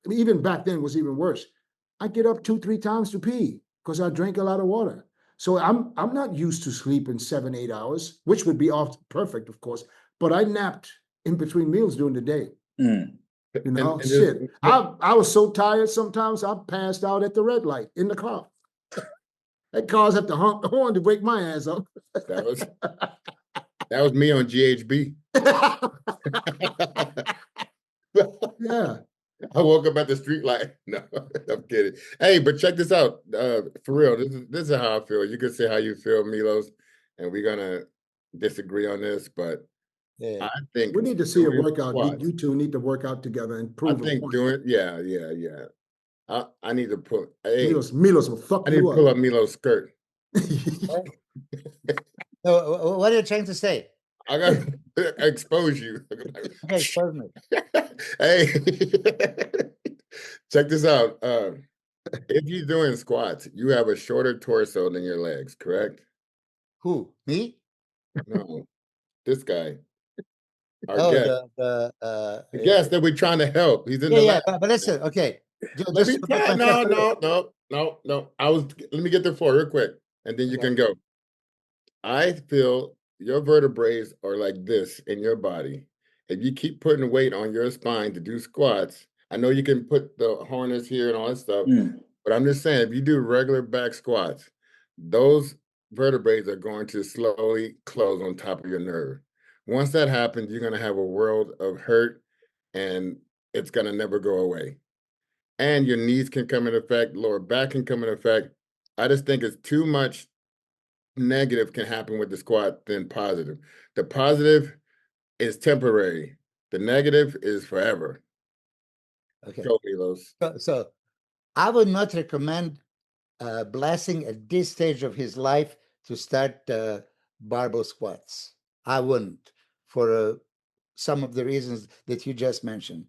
even back then was even worse. I get up 2-3 times to pee because I drank a lot of water. So I'm not used to sleeping 7, 8 hours, which would be off perfect, of course. But I napped in between meals during the day. You know, And shit. I was so tired sometimes I passed out at the red light in the car. That cars have to honk the horn to wake my ass up. that was me on GHB. Yeah. I woke up at the street light. No, I'm kidding. Hey, but check this out. For real, this is how I feel. You can say how you feel, Milos, and we're gonna disagree on this, but Yeah. I think We need to see a doing workout. squats- You two need to work out together and I prove a think point. doing yeah. I need to put Milos will fuck I need you to pull up. up Milos' skirt. So what are you trying to say? I gotta expose you. Okay, expose me. Hey, check this out. If you're doing squats, you have a shorter torso than your legs, correct? Who? Me? No, this guy. Our Oh, guest. The guest that we're trying to help. He's in the yeah. lab. But listen, okay. Let me Just to put myself no, through. no. Let me get the floor real quick, and then you Okay. can go. I feel your vertebrae are like this in your body. If you keep putting weight on your spine to do squats, I know you can put the harness here and all that stuff, but I'm just saying, if you do regular back squats, those vertebrae are going to slowly close on top of your nerve. Once that happens, you're going to have a world of hurt, and it's going to never go away. And your knees can come in effect, lower back can come in effect. I just think it's too much negative can happen with the squat than positive. The positive is temporary. The negative is forever. Okay. Go, Milos. So I would not recommend Blessing at this stage of his life to start barbell squats. I wouldn't, for some of the reasons that you just mentioned.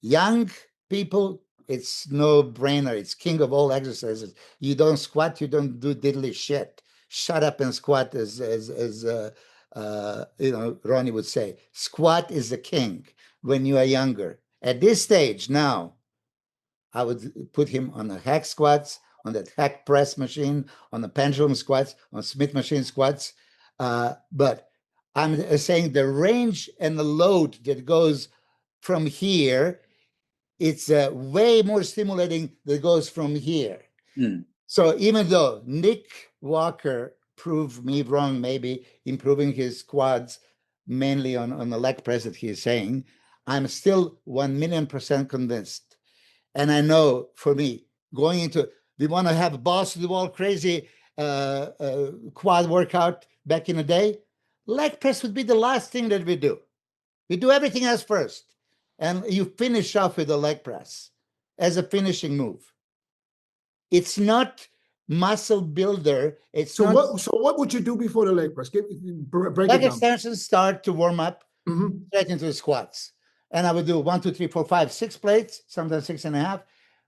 Young people, it's no brainer. It's king of all exercises. You don't squat, you don't do diddly shit. Shut up and squat, as Ronnie would say. Squat is the king when you are younger. At this stage now, I would put him on the hack squats, on that hack press machine, on the pendulum squats, on Smith machine squats. But I'm saying the range and the load that goes from here, it's way more stimulating that goes from here. So even though Nick Walker proved me wrong, maybe improving his quads mainly on the leg press that he's saying, I'm still 1,000,000% convinced. And I know for me, going into, we want to have balls to the wall, crazy quad workout back in the day, leg press would be the last thing that we do. We do everything else first. And you finish off with the leg press as a finishing move. It's not muscle builder. It's So not. what would you do before the leg press? Break Leg it down. extensions start to warm up straight into the squats. And I would do 1, 2, 3, 4, 5, 6 plates, sometimes 6.5.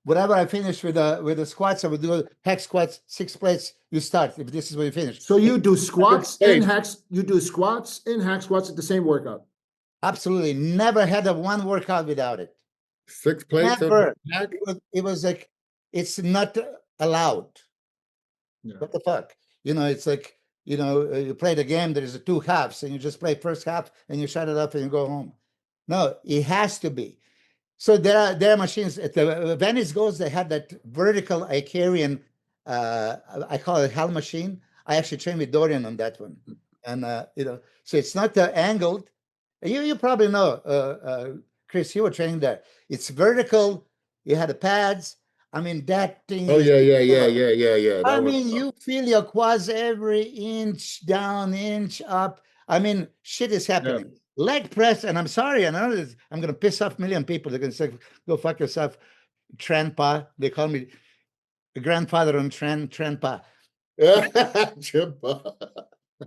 Whatever I finish with the squats, I would do hack squats, 6 plates. You start if this is where you finish. So you do squats Hey. and hacks. You do squats and hack squats at the same workout. Absolutely, never had a one workout without it. 6 plates Never. of hack? It was like it's not allowed. Yeah. What the fuck? It's like you play the game. There's 2 halves, and you just play first half, and you shut it up, and you go home. No, it has to be. So there are machines at the Venice Goes. They have that vertical Icarian. I call it hell machine. I actually trained with Dorian on that one, and so it's not angled. You probably know, Chris, you were training there. It's vertical. You had the pads. I mean, that thing Oh is yeah, yeah, yeah, killer. yeah, yeah, yeah. I That was mean, you feel your quads every inch down, inch up. I mean, shit is happening. Leg press, and I'm sorry, I know this, I'm going to piss off a million people. They're going to say, go fuck yourself, Tranpa. They call me the grandfather on Tranpa.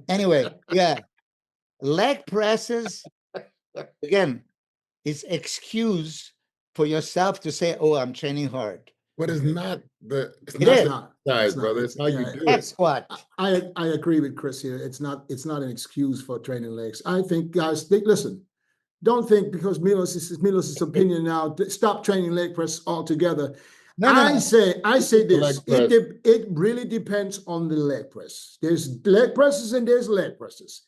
Anyway, yeah, leg presses, again, is excuse for yourself to say, oh, I'm training hard. But it's not it's It not is. the not. exercise, brother. It's how you do Back it. squat. I agree with Chris here. It's not an excuse for training legs. I think guys, listen. Don't think because Milos' opinion now. Stop training leg press altogether. No. I say this. Leg press. It really depends on the leg press. There's leg presses and there's leg presses.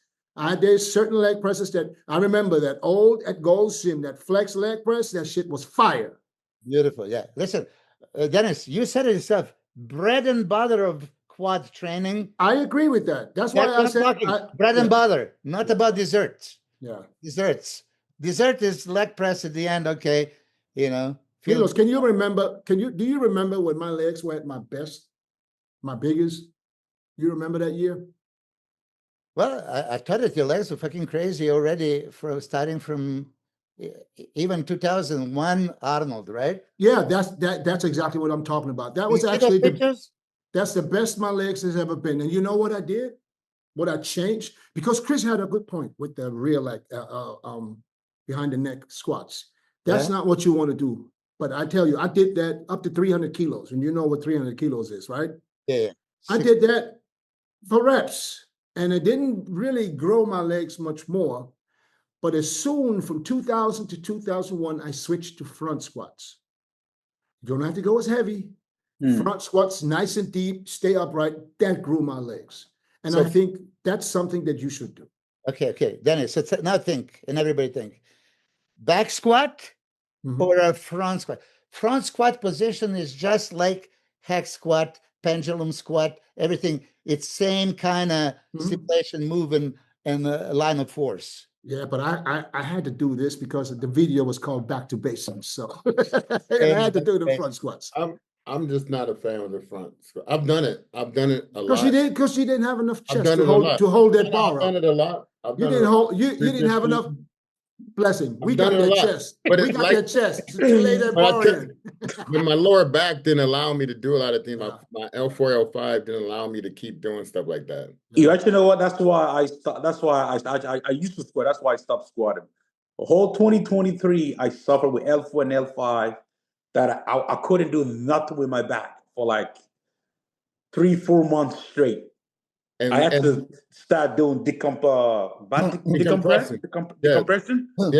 There's certain leg presses that I remember that old at Gold Sim, that flex leg press, that shit was fire. Beautiful. Yeah. Listen, Dennis, you said it yourself. Bread and butter of quad training. I agree with that. That's why That's I what said I'm talking. Bread and butter, not about desserts. Yeah. Desserts. Dessert is leg press at the end. Okay, you know. Milos, can you remember? Do you remember when my legs were at my best, my biggest? You remember that year? Well, I thought that your legs were fucking crazy already for starting from even 2001 Arnold, right? Yeah, that's exactly what I'm talking about. That was You see those actually pictures? that's the best my legs has ever been. And you know what I did? What I changed? Because Chris had a good point with the rear leg, behind the neck squats. That's Yeah. not what you want to do. But I tell you, I did that up to 300 kilos, and you know what 300 kilos is, right? Yeah. I did that for reps, and it didn't really grow my legs much more. But as soon from 2000 to 2001, I switched to front squats. You don't have to go as heavy. Front squats, nice and deep, stay upright. That grew my legs. And So- I think that's something that you should do. Okay. Dennis, so now think, and everybody think. Back squat Mhm. or a front squat? Front squat position is just like hack squat, pendulum squat, everything. It's same kind of stimulation, move, and line of force. Yeah, but I had to do this because the video was called Back to Basics. So and I had to do the front squats. I'm just not a fan of the front. I've done it. I've done it a lot. Because you didn't have enough I've chest done to it a lot. hold that bar I've done up. it a lot. You didn't hold you didn't have enough blessing. We I've got done it a that lot, chest. but We it's got like- that chest to lay that But I bar tell- in. But my lower back didn't allow me to do a lot of things. Yeah. My L4, L5 didn't allow me to keep doing stuff like that. You actually know what? That's why I stopped. That's why I used to squat. That's why I stopped squatting. The whole 2023, I suffered with L4 and L5 that I couldn't do nothing with my back for like 3-4 months straight. And I had to start doing decompression for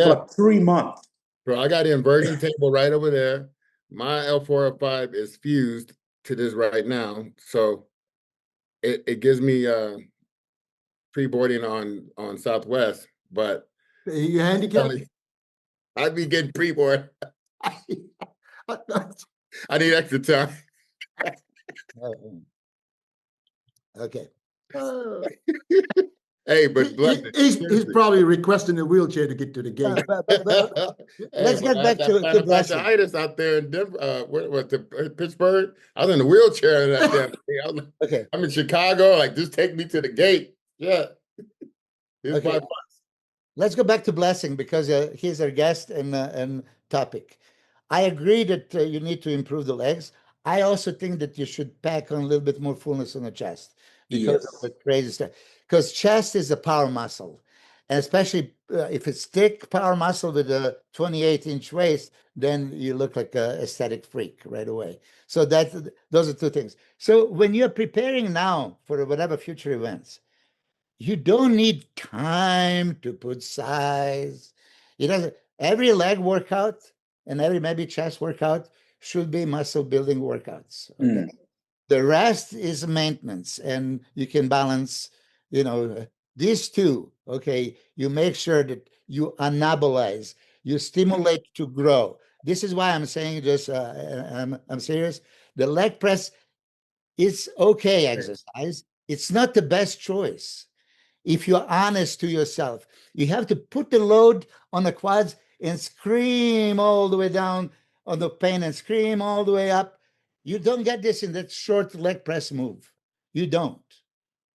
like 3 months. Bro, I got the inversion table right over there. My L4, L5 is fused to this right now. So it gives me pre-boarding on Southwest, but You handicapped? I'd be getting pre-board. I need extra time. Okay. Hey, but He's probably requesting a wheelchair to get to the gate. Let's get back to blessing. Out there in Denver, Pittsburgh. I was in the wheelchair in that damn thing. Okay. I'm in Chicago. Like, just take me to the gate. Yeah. Okay. Let's go back to blessing because he's our guest and topic. I agree that you need to improve the legs. I also think that you should pack on a little bit more fullness on the chest because of the crazy stuff. Because chest is a power muscle, and especially if it's thick power muscle with a 28-inch waist, then you look like an aesthetic freak right away. So those are two things. So when you're preparing now for whatever future events, you don't need time to put size. It doesn't. Every leg workout and every maybe chest workout should be muscle building workouts. Okay. The rest is maintenance, and you can balance, these two. Okay. You make sure that you anabolize, you stimulate to grow. This is why I'm saying just, I'm serious. The leg press is okay exercise. It's not the best choice. if you're honest to yourself. You have to put the load on the quads and scream all the way down on the pain and scream all the way up. You don't get this in that short leg press move. You don't.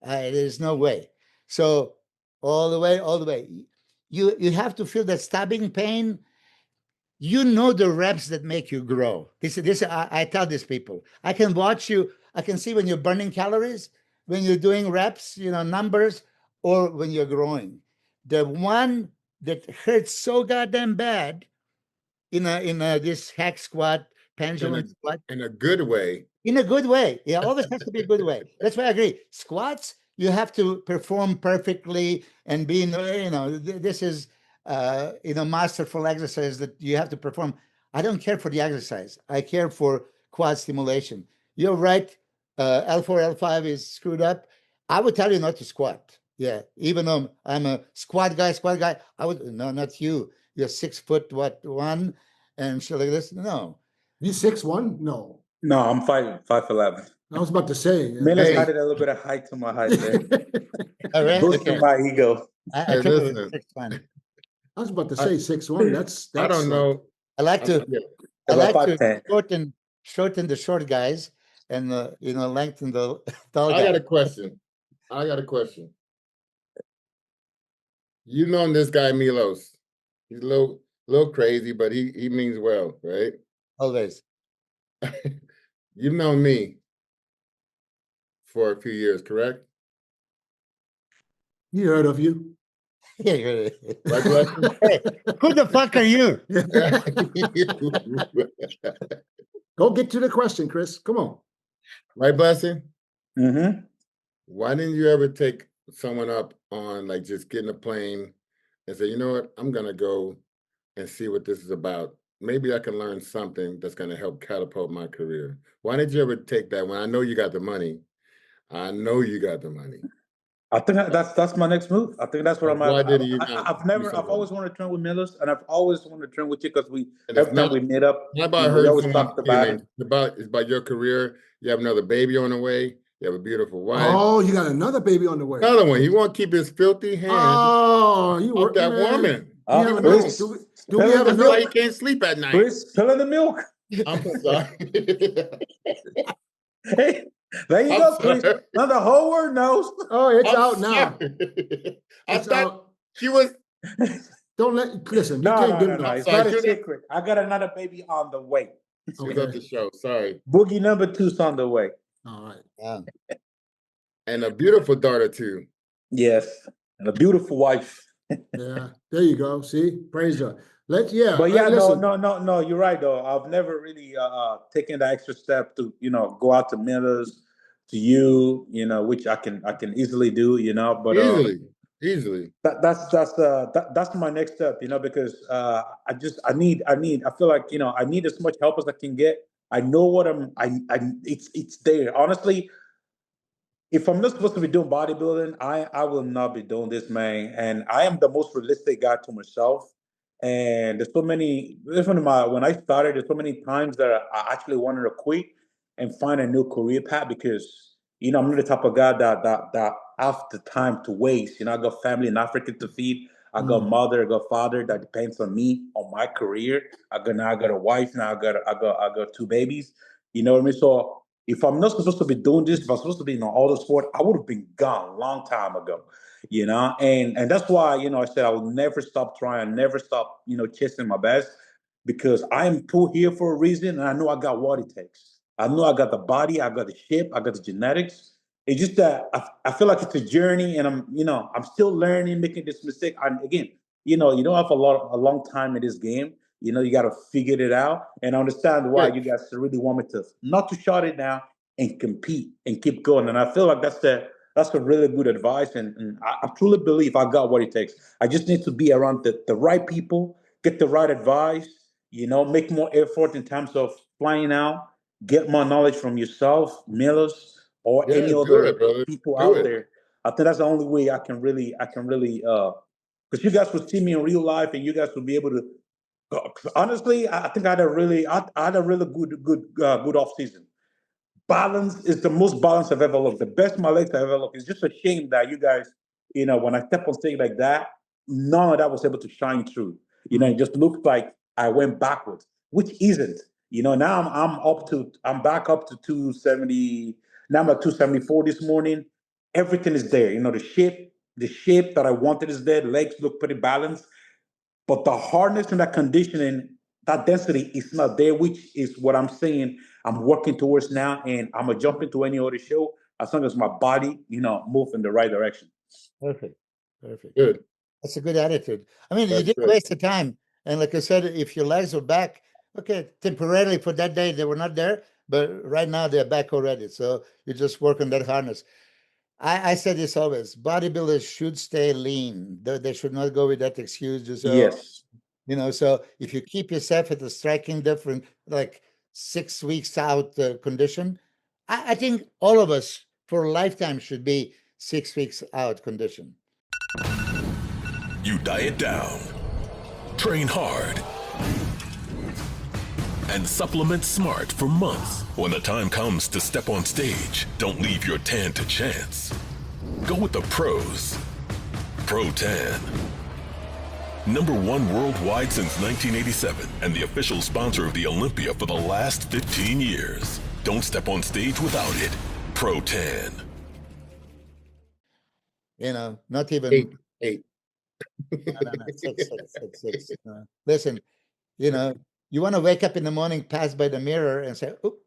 There's no way. So all the way. You have to feel that stabbing pain. You know the reps that make you grow. I tell these people. I can watch you. I can see when you're burning calories, when you're doing reps, numbers, or when you're growing. The one that hurts so goddamn bad in this hack squat, pendulum squat. In a good way. In a good way. Yeah, always has to be a good way. That's why I agree. Squats, you have to perform perfectly and be, this is, masterful exercise that you have to perform. I don't care for the exercise. I care for quad stimulation. You're right. L4, L5 is screwed up. I would tell you not to squat. Yeah. Even though I'm a squat guy, I would, no, not you. You're 6'1" and shit like this. No. You 6'1"? No. No, I'm 5'11". I was about to say. Milos Hey. added a little bit of height to my height there. All right. Boosting my ego. I Hey, took it listen. with 6'1". I was about to say 6'1". That's I don't know. I like to About 5'10". shorten the short guys and lengthen the tall I guys. got a question. You know this guy Milos. He's a little crazy, but he means well, right? Always. You've known me for a few years, correct? You heard of you. Right, Blessing? Hey, who the fuck are you? Go get to the question, Chris. Come on. Right, Blessing? Mm-hmm. Why didn't you ever take someone up on like just getting a plane and say, you know what, I'm gonna go and see what this is about. Maybe I can learn something that's gonna help catapult my career. Why did you ever take that when I know you got the money? I know you got the money. I think that's my next move. I think that's what I'm. Why did you I've always wanted to train with Milos, and I've always wanted to train with you because every time we meet up, how about we always talked about it. It's about your career. You have another baby on the way. You have a beautiful wife. Oh, you got another baby on the way. Another one. He won't keep his filthy hands you off work that woman. Do we have That's why enough? he can't sleep at night. Chris, spilling the milk. I'm so sorry. Hey, there you go, Chris. Now the whole world knows. Oh, it's I'm out now. sorry. I It's thought out. she was. Don't listen. You No, can't give no, them. no. It's sorry, not a should I- secret. I got another baby on the way. She was at the show. Sorry. Boogie number 2's on the way. All right. Yeah. And a beautiful daughter too. Yes, and a beautiful wife. Yeah. There you go. See, praise God. But yeah, listen. no. You're right though. I've never really taken the extra step to go out to Miller's, to you, which I can easily do, But easily. That's my next step, because I feel like I need as much help as I can get. I know what it's there. Honestly, if I'm not supposed to be doing bodybuilding, I will not be doing this, man. And I am the most realistic guy to myself. And there's so many, even when I started, there's so many times that I actually wanted to quit and find a new career path because, I'm not the type of guy that have the time to waste. I got family in Africa to feed. I got mother, I got father that depends on me, on my career. I got a wife now. I got 2 babies. You know what I mean? So if I'm not supposed to be doing this, if I'm supposed to be in all the sport, I would have been gone a long time ago. And that's why, I said I will never stop trying, never stop, chasing my best because I am put here for a reason. And I know I got what it takes. I know I got the body, I got the shape, I got the genetics. It's just that I feel like it's a journey and I'm still learning, making this mistake. And again, you don't have a long time in this game. You got to figure it out and understand why you guys really want me to not to shut it down and compete and keep going. And I feel like that's a really good advice. And I truly believe I got what it takes. I just need to be around the right people, get the right advice, make more effort in terms of flying out, get more knowledge from yourself, Milos, or any other people out there. I think that's the only way I can really, because you guys would see me in real life and you guys would be able to. Honestly, I think I had a really good off season. Balance is the most balance I've ever looked. The best my legs have ever looked. It's just a shame that you guys when I step on stage like that, none of that was able to shine through. It just looked like I went backwards, which isn't. Now I'm back up to 270. Now I'm at 274 this morning. Everything is there. The shape that I wanted is there. Legs look pretty balanced, but the hardness and that conditioning, that density is not there, which is what I'm saying I'm working towards now. And I'm gonna jump into any other show as long as my body, move in the right direction. Perfect. Perfect. Good. That's a good attitude. I mean, you That's didn't good. waste the time. And like I said, if your legs were back, okay, temporarily for that day they were not there, but right now they're back already. So you just work on that harness. I said this always: bodybuilders should stay lean. They should not go with that excuse. Just, Yes. So if you keep yourself at a striking different, like 6 weeks out condition, I think all of us for a lifetime should be 6 weeks out condition. You diet down, train hard, and supplement smart for months. When the time comes to step on stage, don't leave your tan to chance. Go with the pros. Pro Tan. #1 worldwide since 1987 and the official sponsor of the Olympia for the last 15 years. Don't step on stage without it. Pro Tan. Not even 8. no, 6. Listen, you want to wake up in the morning, pass by the mirror, and say, "Oh,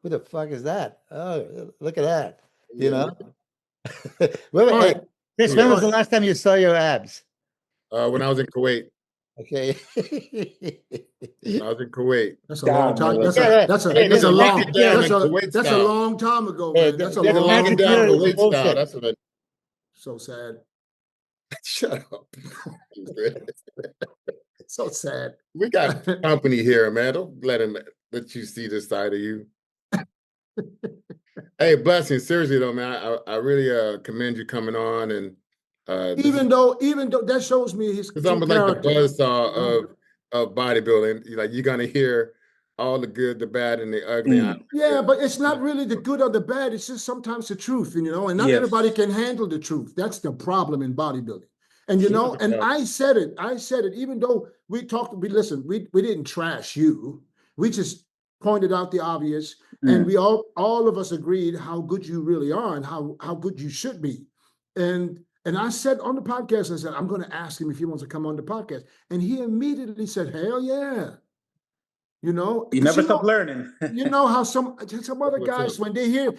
who the fuck is that? Oh, look at that!" right. Chris, when was the last time you saw your abs? When I was in Kuwait. Okay. When I was in Kuwait. That's a long time. That's a long time ago, man. That's a long Locking down Kuwait style. bullshit. That's what So sad. Shut up. So sad. We got company here, man. Don't let you see this side of you. Hey, Blessing, seriously though, man, I really commend you coming on, and even though that shows me his it's almost like the buzzsaw of bodybuilding. You're gonna hear all the good, the bad, and the ugly. Yeah, but it's not really the good or the bad. It's just sometimes the truth, and not everybody can handle the truth. That's the problem in bodybuilding. And and I said it. Even though we didn't trash you. We just pointed out the obvious, and we all of us agreed how good you really are and how good you should be. And I said on the podcast, I said, I'm going to ask him if he wants to come on the podcast, and he immediately said, "Hell yeah." You never stop learning. How some other guys, when they hear,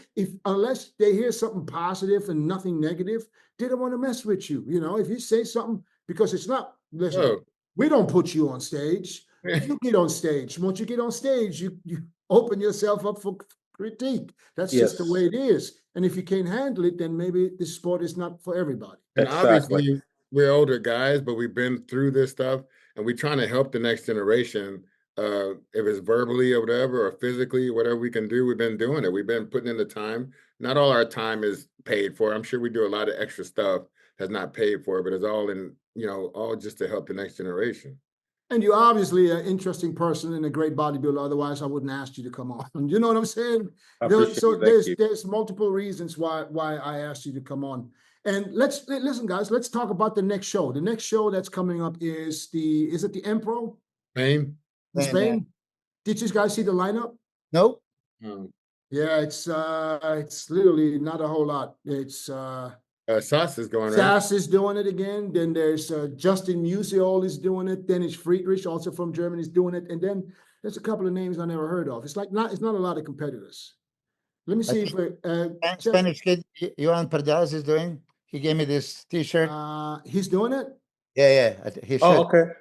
unless they hear something positive and nothing negative, they don't want to mess with you. If you say something, because it's not, listen, we don't put you on stage. You get on stage. Once you get on stage, you open yourself up for critique. That's just the way it is. And if you can't handle it, then maybe this sport is not for everybody. And obviously, we're older guys, but we've been through this stuff, and we're trying to help the next generation. If it's verbally or whatever, or physically, whatever we can do, we've been doing it. We've been putting in the time. Not all our time is paid for. I'm sure we do a lot of extra stuff that's not paid for, but it's all in, all just to help the next generation. And you're obviously an interesting person and a great bodybuilder. Otherwise, I wouldn't ask you to come on. You know what I'm saying? There's multiple reasons why I asked you to come on. And listen, guys. Let's talk about the next show. The next show that's coming up is it the Empro? Spain. In Spain? Did you guys see the lineup? Nope. Yeah, it's literally not a whole lot. It's Sass is going, right? Sass is doing it again. Then there's Justin Musial is doing it. Then it's Friedrich, also from Germany, is doing it. And then there's a couple of names I never heard of. It's not a lot of competitors. Let me see if Spanish kid Johan Perdalas is doing. He gave me this T-shirt. He's doing it. Yeah. He should. Oh, okay.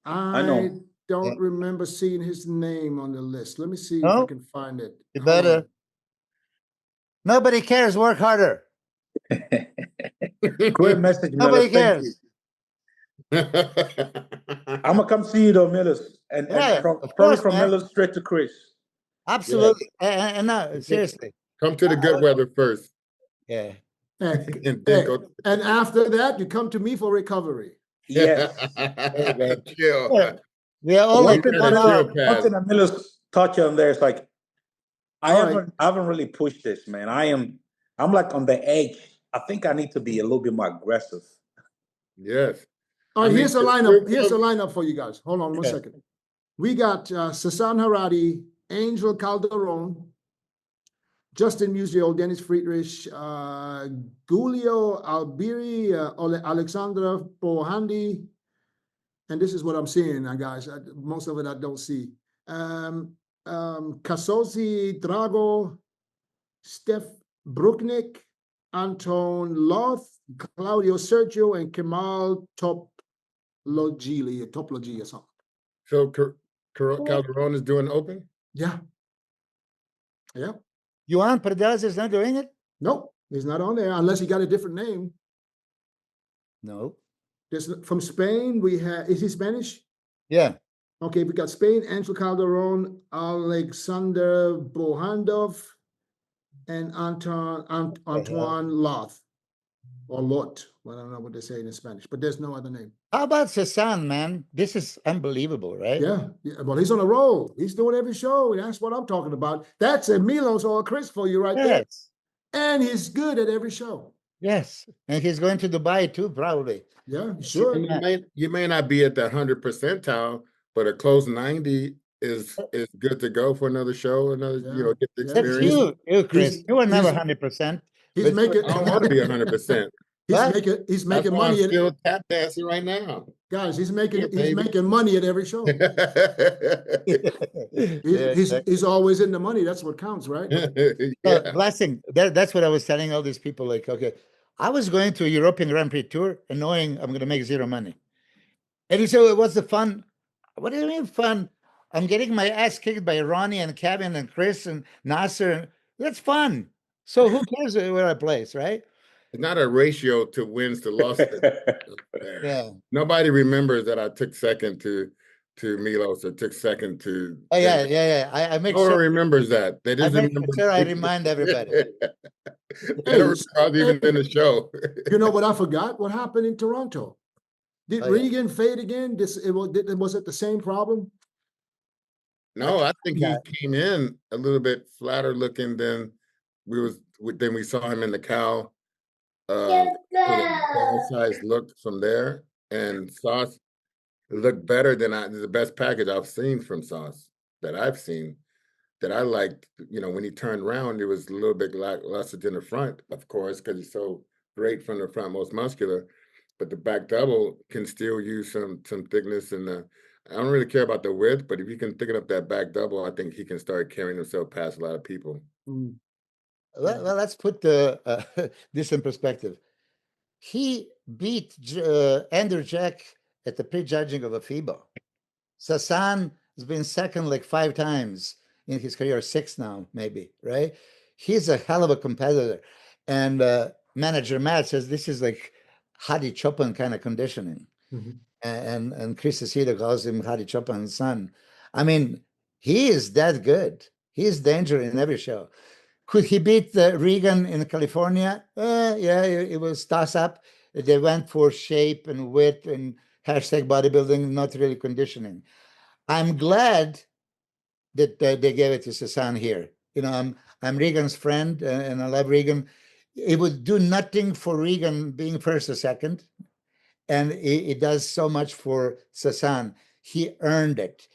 I know. Don't remember seeing his name on the list. Let me see if I can find it. You better. Nobody cares. Work harder. Great message, Nobody cares. I'm gonna come see you though, Milos, and from Milos straight to Chris. Absolutely, and no, seriously. Come to the good weather first. Yeah. And after that, you come to me for recovery. Yes. We are all one thing that Milos touched on there is like I haven't really pushed this, man. I'm like on the edge I think I need to be a little bit more aggressive. Yes. All right, I mean, here's a we're- lineup. we're- Here's a lineup for you guys. Hold on one Yeah. second. We got Sasan Haradi, Angel Calderon, Justin Musial, Dennis Friedrich, Giulio Albiri, Alexandra Pohandi, and this is what I'm seeing, guys. Most of it I don't see. Kasosi Drago, Steph Brooknick, Anton Loth, Claudio Sergio, and Kemal Toplogili or something. So Calderon is doing open? Yeah. Yeah. Juan Perez is not doing it? Nope. He's not on there unless he got a different name. No. There's from Spain. We have, is he Spanish? Yeah. Okay, we got Spain, Angel Calderon, Alexander Bohandov, and Antoine Loth. Or Lot. I don't know what they say in Spanish, but there's no other name. How about Sasan, man? This is unbelievable, right? Yeah. Well, he's on a roll. He's doing every show. That's what I'm talking about. That's a Milos or a Chris for you right there. Yes. And he's good at every show. Yes. And he's going to Dubai too, probably. Yeah, sure. And you may not be at the 100 percentile, but a close 90 is good to go for another show, another, get the Yeah. That's experience. you, Chris. he's- You were never he's- 100%. He's but- making. I don't want to be 100%. He's What? making. He's That's making why I'm money. still tap dancing right now. Guys, he's making. Yeah, he's baby. making money at every show. He's always in the money. That's what counts, right? Yeah. Blessing. That's what I was telling all these people. Like, okay, I was going to a European Grand Prix tour and knowing I'm going to make zero money. And he said, well, what's the fun? What do you mean fun? I'm getting my ass kicked by Ronnie and Kevin and Chris and Nasser. That's fun. So who cares where I place, right? It's not a ratio to wins to losses. Yeah. Nobody remembers that I took second to Milos or took second to. Oh yeah. I make No one sure. remembers that. They just make remember. sure I remind everybody. They don't remember I was even in the show. You know what I forgot? What happened in Toronto? Did Oh, yeah. Regan fade again? Was it the same problem? No, I think he Yeah. came in a little bit flatter looking than we saw him in the cow. Size look from there, and Sauce looked better than the best package I've seen from Sauce that I've seen that I liked. When he turned around, it was a little bit lackluster in the front, of course, because he's so great from the front, most muscular. But the back double can still use some thickness, and I don't really care about the width, but if you can thicken up that back double, I think he can start carrying himself past a lot of people. Mm. Well, let's put this in perspective. He beat Andrew Jack at the prejudging of a FIBA. Sasan has been second like 5 times in his career, 6 now, maybe, right? He's a hell of a competitor. And manager Matt says this is like Hadi Chopin kind of conditioning. Mhm. And Chris Aceto calls him Hadi Chopin's son. I mean, he is that good. He is danger in every show. Could he beat Regan in California? Yeah, it was toss-up. They went for shape and width and hashtag bodybuilding, not really conditioning. I'm glad that they gave it to Sasan here. I'm Regan's friend, and I love Regan. It would do nothing for Regan being first or second, and it does so much for Sasan. He earned it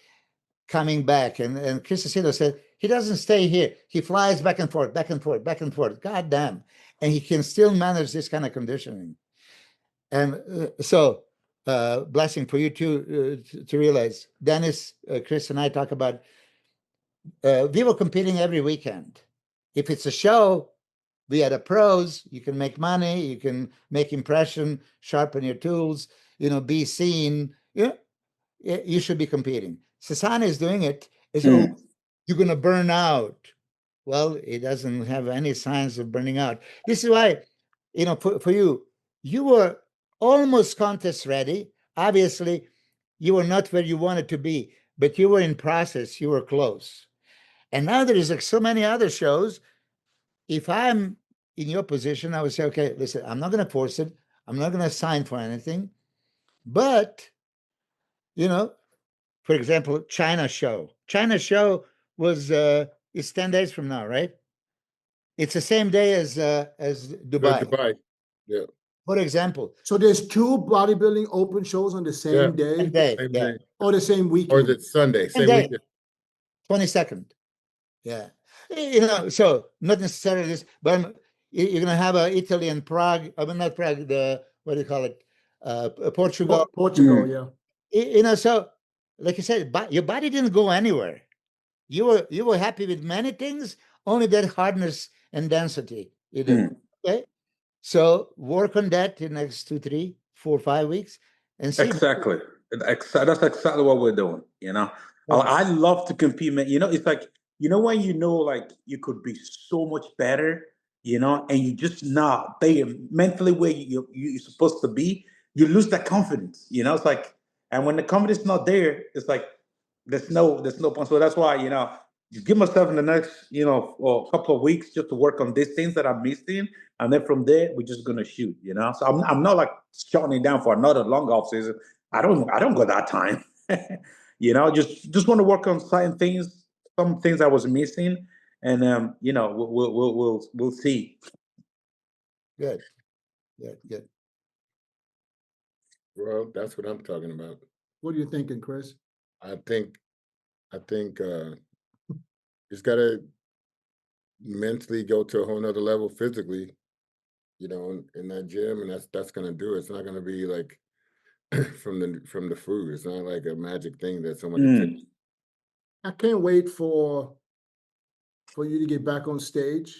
coming back. And Chris Aceto said, he doesn't stay here. He flies back and forth, back and forth, back and forth. God damn. And he can still manage this kind of conditioning. And so blessing for you too, to realize, Dennis, Chris, and I talk about we were competing every weekend. If it's a show, we are the pros. You can make money. You can make impression, sharpen your tools, be seen. You should be competing. Sasan is doing it. You're going to burn out. Well, it doesn't have any signs of burning out. This is why, for you, you were almost contest ready. Obviously, you were not where you wanted to be, but you were in process. You were close. And now there is like so many other shows. If I'm in your position, I would say, okay, listen, I'm not going to force it. I'm not going to sign for anything. But, for example, China show. China show was it's 10 days from now, right? It's the same day as Dubai. Dubai. Yeah. For example, So there's 2 bodybuilding open shows on the same Yeah. day and day, Same yeah, day. or the same Or weekend? is it Sunday? and Same day, weekend. 22nd. Yeah. You know, so not necessarily this, but you're gonna have a Italy and Prague. I mean, not Prague. The what do you call it? Portugal. Portugal, yeah. You know, so like you said, your body didn't go anywhere. You were happy with many things, only that hardness and density you didn't. Okay, so work on that in the next 2, 3, 4, 5 weeks, and see. Exactly. That's exactly what we're doing. You know, I love to compete, man. You know, it's like, you know, when you know, like, you could be so much better, you know, and you just not there mentally where you're supposed to be, you lose that confidence. You know, it's like, and when the confidence is not there, it's like there's no point. So that's why, you know, just give myself in the next, you know, couple of weeks just to work on these things that I'm missing, and then from there we're just gonna shoot, you know. So I'm not like shutting it down for another long off season. I don't go that time. You know, just want to work on certain things, some things I was missing, and you know, we'll see. Good, good, good. Well, that's what I'm talking about. What are you thinking, Chris? I think just gotta mentally go to a whole nother level physically, you know, in that gym, and that's gonna do it. It's not gonna be like from the food. It's not like a magic thing that someone can take. I can't wait for you to get back on stage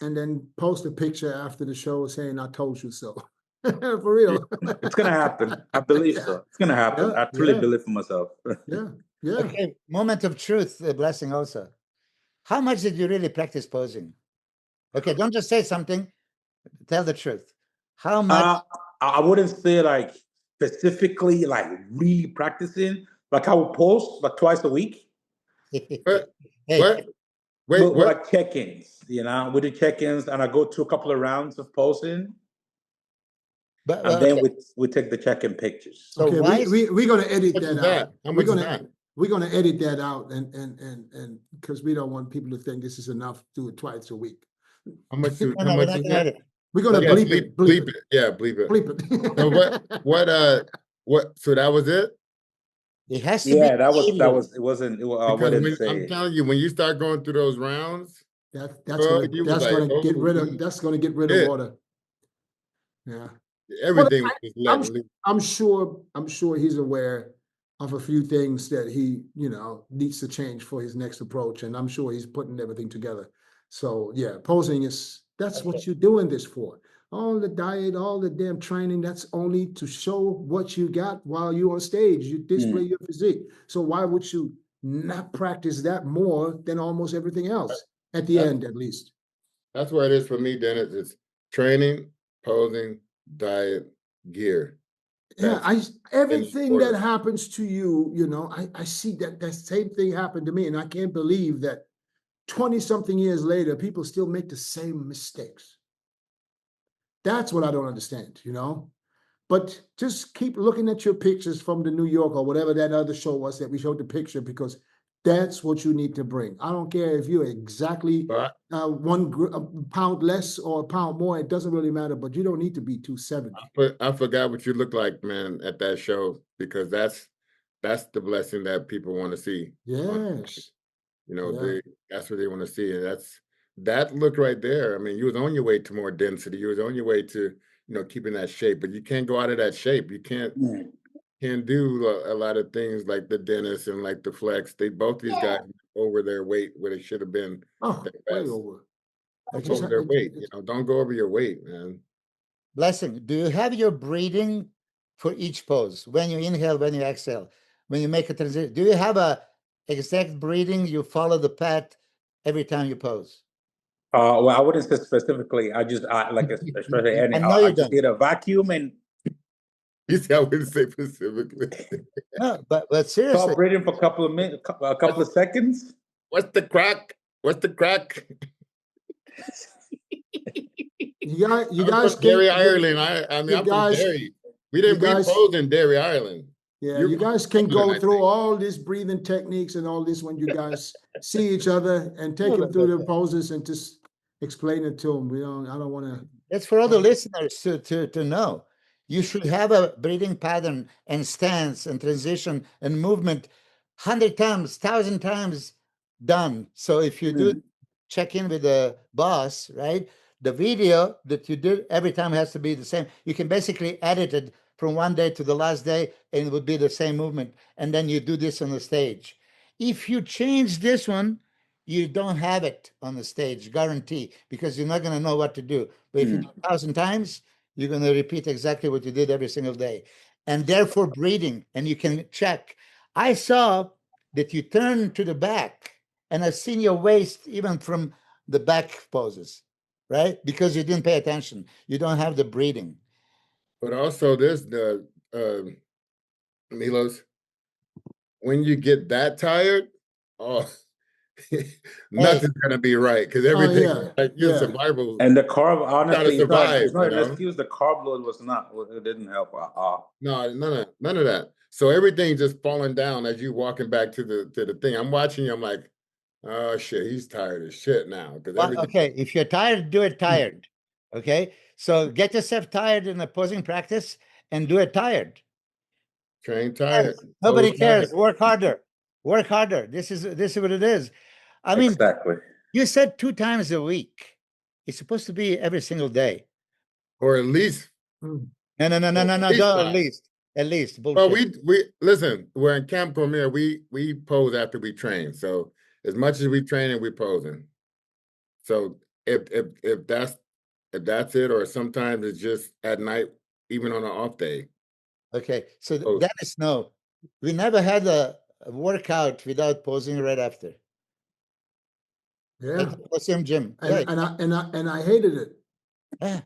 and then post a picture after the show saying, "I told you so." For real. It's gonna happen. I believe Yeah. so. It's gonna happen. Yeah, I truly yeah. believe for myself. Yeah, yeah. Okay, moment of truth, Blessing also. How much did you really practice posing? Okay, don't just say something. Tell the truth. How much? I wouldn't say like specifically like really practicing. Like I would post like twice a week. What? Hey, What? Wait, But what? like check-ins, you know, we do check-ins, and I go to a couple of rounds of posting, but and then okay, we take the check-in pictures. so Okay, why? we're gonna edit How much that is out. that? How much is that? We're gonna edit that out and because we don't want people to think this is enough, do it twice a week. How much? No, How no, we're much not is gonna that? edit. We're gonna Yeah, bleep it. bleep it. Yeah, bleep it. Bleep it. So what? So that was it? It has to Yeah, be that daily. wasn't. I Because wouldn't when I'm say. telling you, when you start going through those rounds, you was like, That's gonna get rid of shit. water. Yeah. Everything was just I'm, letting loose. I'm sure he's aware of a few things that he, you know, needs to change for his next approach, and I'm sure he's putting everything together. So yeah, posing that's what you're doing this for. All the diet, all the damn training, that's only to show what you got while you're on stage. You display your physique. So why would you not practice that more than almost everything else at the end, at least? That's where it is for me, Dennis. It's training, posing, diet, gear. Yeah, everything order. that happens to you, you know, I see that same thing happened to me, and I can't believe that 20-something years later, people still make the same mistakes. That's what I don't understand, you know. But just keep looking at your pictures from the New York or whatever that other show was that we showed the picture, because that's what you need to bring. I don't care if you're exactly a pound less or a pound more. It doesn't really matter, but you don't need to be 270. I forgot what you look like, man, at that show, because that's the blessing that people want to see. Yes. You know, Yeah. that's what they want to see. And that look right there. I mean, you was on your way to more density. You was on your way to, you know, keeping that shape, but you can't go out of that shape. You can't do a lot of things like the dentist and like the flex. Both these guys over their weight where they should have been. Oh, way over. Over their weight. You know, don't go over your weight, man. Blessing, do you have your breathing for each pose? When you inhale, when you exhale, when you make a transition, do you have a exact breathing? You follow the path every time you pose? Well, I wouldn't say specifically. Like especially any. I know I you just don't. did a vacuum and You see, I wouldn't say specifically. No, but seriously, stop breathing for a couple of minutes, a couple of seconds. What's the crack? What's the crack? You I'm guys from Derry, Ireland. I'm from Derry. We posed in Derry, Ireland. Yeah, you guys can go through all these breathing techniques and all this when you guys see each other and take them through the poses and just explain it to them. I don't want to. It's for all the listeners to know. You should have a breathing pattern and stance and transition and movement 100 times, 1,000 times done. So if you do check in with the boss, right? The video that you did every time has to be the same. You can basically edit it from one day to the last day and it would be the same movement. And then you do this on the stage. If you change this one, you don't have it on the stage, guarantee, because you're not going to know what to do. But if you do 1,000 times, you're going to repeat exactly what you did every single day. And therefore breathing, and you can check. I saw that you turn to the back, and I've seen your waist even from the back poses, right? Because you didn't pay attention. You don't have the breathing. But also there's the Milos, when you get that tired, oh, nothing's gonna be right because everything like your survival. And the carb, honestly, it's not survive, an excuse. The carb load was not. It didn't help. No, none of that. So everything just falling down as you walking back to the thing. I'm watching you. I'm like, oh shit, he's tired as shit now. Well, okay, if you're tired, do it tired. Okay, so get yourself tired in the posing practice and do it tired. Train tired. Nobody cares. Work harder. Work harder. This is what it is. I mean, exactly. You said 2 times a week. It's supposed to be every single day, or at least. No. Don't at least. At least. Bullshit. Well, we listen. We're in Camp Cormier. We pose after we train. So as much as we training, we posing. So if that's it, or sometimes it's just at night, even on an off day. Okay, so that is no. We never had a workout without posing right after. Yeah, the same gym, and I hated it. Yeah,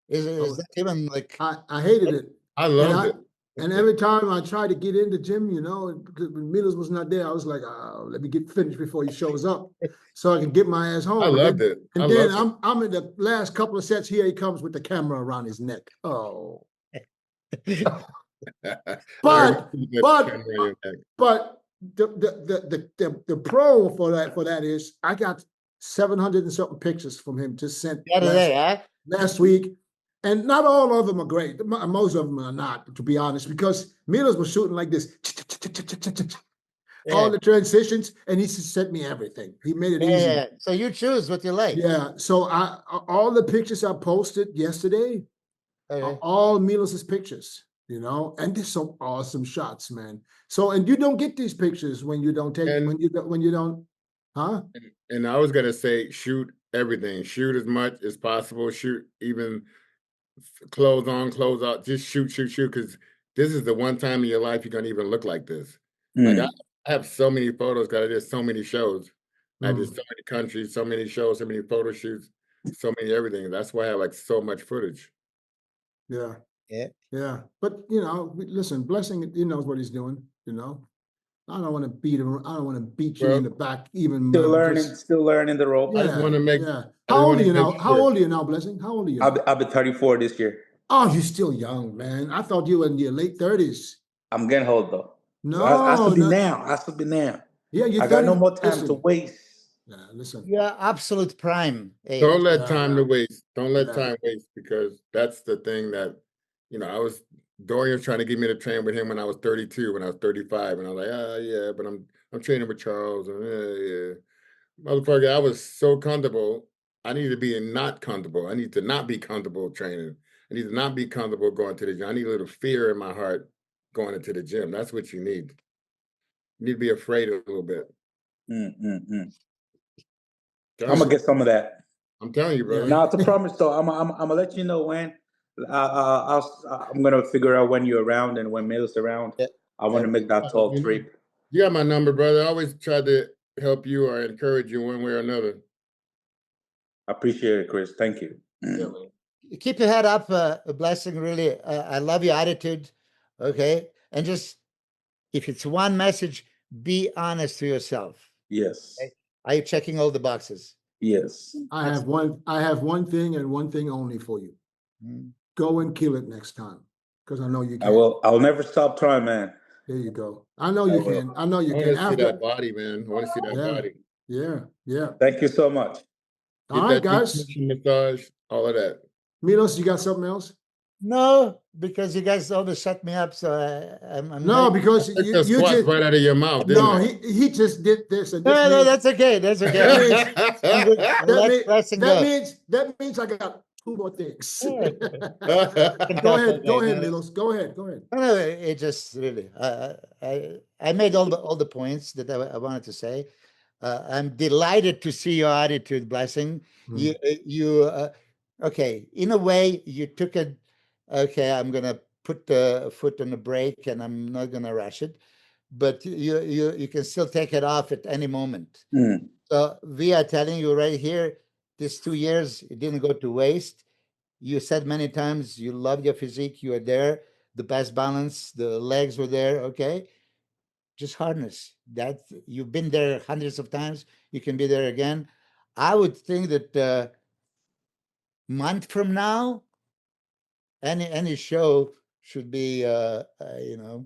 is that even like? I hated it. I loved it. And every time I tried to get in the gym, you know, when Milos was not there, I was like, let me get finished before he shows up, so I can get my ass home. I loved it. And then I'm in the last couple of sets. Here he comes with the camera around his neck. Oh. but the pro for that is I got 700 and something pictures from him just sent last week, and not all of them are great. Most of them are not, to be honest, because Milos was shooting like this, all the transitions, and he just sent me everything. He made it easy. Yeah. So you choose what you like. Yeah. So all the pictures I posted yesterday are all Milos's pictures. You know, and there's some awesome shots, man. So, and you don't get these pictures when you don't take, when you don't, huh? And I was gonna say, shoot everything, shoot as much as possible, shoot even clothes on, clothes out, just shoot, because this is the one time in your life you're gonna even look like this. Like I have so many photos because I did so many shows. I did so many countries, so many shows, so many photo shoots, so many everything. That's why I have like so much footage. Yeah. Yeah. But you know, listen, Blessing, he knows what he's doing. You know, I don't want to beat him. I don't want to beat you in the back. Even still learning the ropes. Yeah, I just want to make. Yeah. How old are you now? How old are you now, Blessing? How old are you? I'll be 34 this year. Oh, you're still young, man. I thought you were in your late 30s. I'm getting old though. No, so I should be now. I should be now. Yeah, I got no more time to waste. Yeah, listen. Yeah, absolute prime age. Don't let time to waste. Don't let time waste, because that's the thing that, you know, Dorian was trying to get me to train with him when I was 32, when I was 35, and I was like, yeah, but I'm training with Charles, and motherfucker, I was so comfortable. I need to be not comfortable. I need to not be comfortable training. I need to not be comfortable going to the gym. I need a little fear in my heart going into the gym. That's what you need. You need to be afraid a little bit. I'm gonna get some of that. I'm telling you, bro. Now, it's a promise, though. I'm gonna let you know when. I'm gonna figure out when you're around and when Milos around. Yeah. I want to make that tall trip. You got my number, brother. I always try to help you or encourage you one way or another. I appreciate it, Chris. Thank you. Keep your head up, Blessing. Really, I love your attitude. Okay, and just if it's one message, be honest to yourself. Yes. Okay? Are you checking all the boxes? Yes. I have one thing and one thing only for you. Go and kill it next time, because I know you can. I will. I'll never stop trying, man. There you go. I know you can. I know you can. I want to see that body, man. I want to see that body. Yeah. Thank you so much. All right, guys. Massage, all of that. Milos, you got something else? No, because you guys always shut me up, so I'm No, very- because Took you the squats just right out of your mouth, didn't no, it? he just did this and this No, means, that's okay. That's okay. I'm good. that means I got two more things. Yeah. Go ahead, Milos. Go ahead. No, it just really. I made all the points that I wanted to say. I'm delighted to see your attitude, Blessing. Okay. In a way, you took it. Okay, I'm gonna put the foot on the brake, and I'm not gonna rush it. But you can still take it off at any moment. Mm. So we are telling you right here, this 2 years, it didn't go to waste. You said many times you love your physique, you are there, the best balance, the legs were there, okay? Just hardness. That you've been there hundreds of times, you can be there again. I would think that month from now, any show should be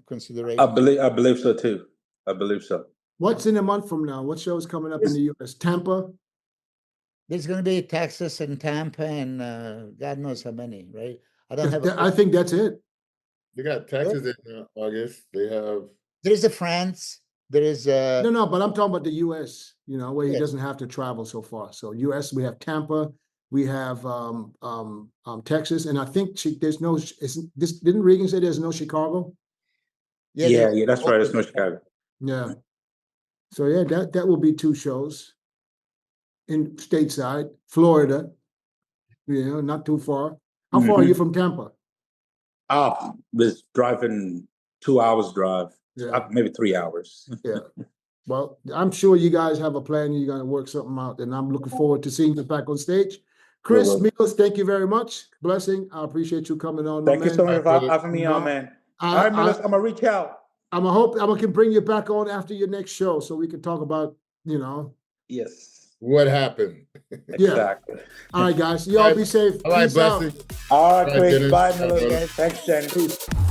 consideration. I believe so too. I believe so. What's in a month from now? What show is coming up in the US? Tampa? There's going to be Texas and Tampa and God knows how many, right? I don't have. I think that's it. They got Texas in August. They have. There is a France. There is a. No, but I'm talking about the US, where he Yes. doesn't have to travel so far. So US, we have Tampa, we have Texas, and I think there's no. Didn't Regan say there's no Chicago? Yeah, that's right. It's no Chicago. Yeah. So yeah, that will be 2 shows in stateside, Florida. Not too far. How far are you from Tampa? Was driving 2 hours drive. Yeah. Maybe 3 hours. Yeah. Well, I'm sure you guys have a plan. You're going to work something out, and I'm looking forward to seeing you back on stage. Chris, Well, Milos, thank you very much. Blessing. I appreciate you coming on. Thank you so much for Absolutely. having me on, man. All I right, Milos, I'm gonna reach out. I can bring you back on after your next show so we can talk about, Yes. What happened? Exactly. All right, guys. You all be safe. All right, Peace out. Blessing. All right, All right, Chris. Dennis. Bye, Bye, Milos. brother. Thanks, Jenny. Peace.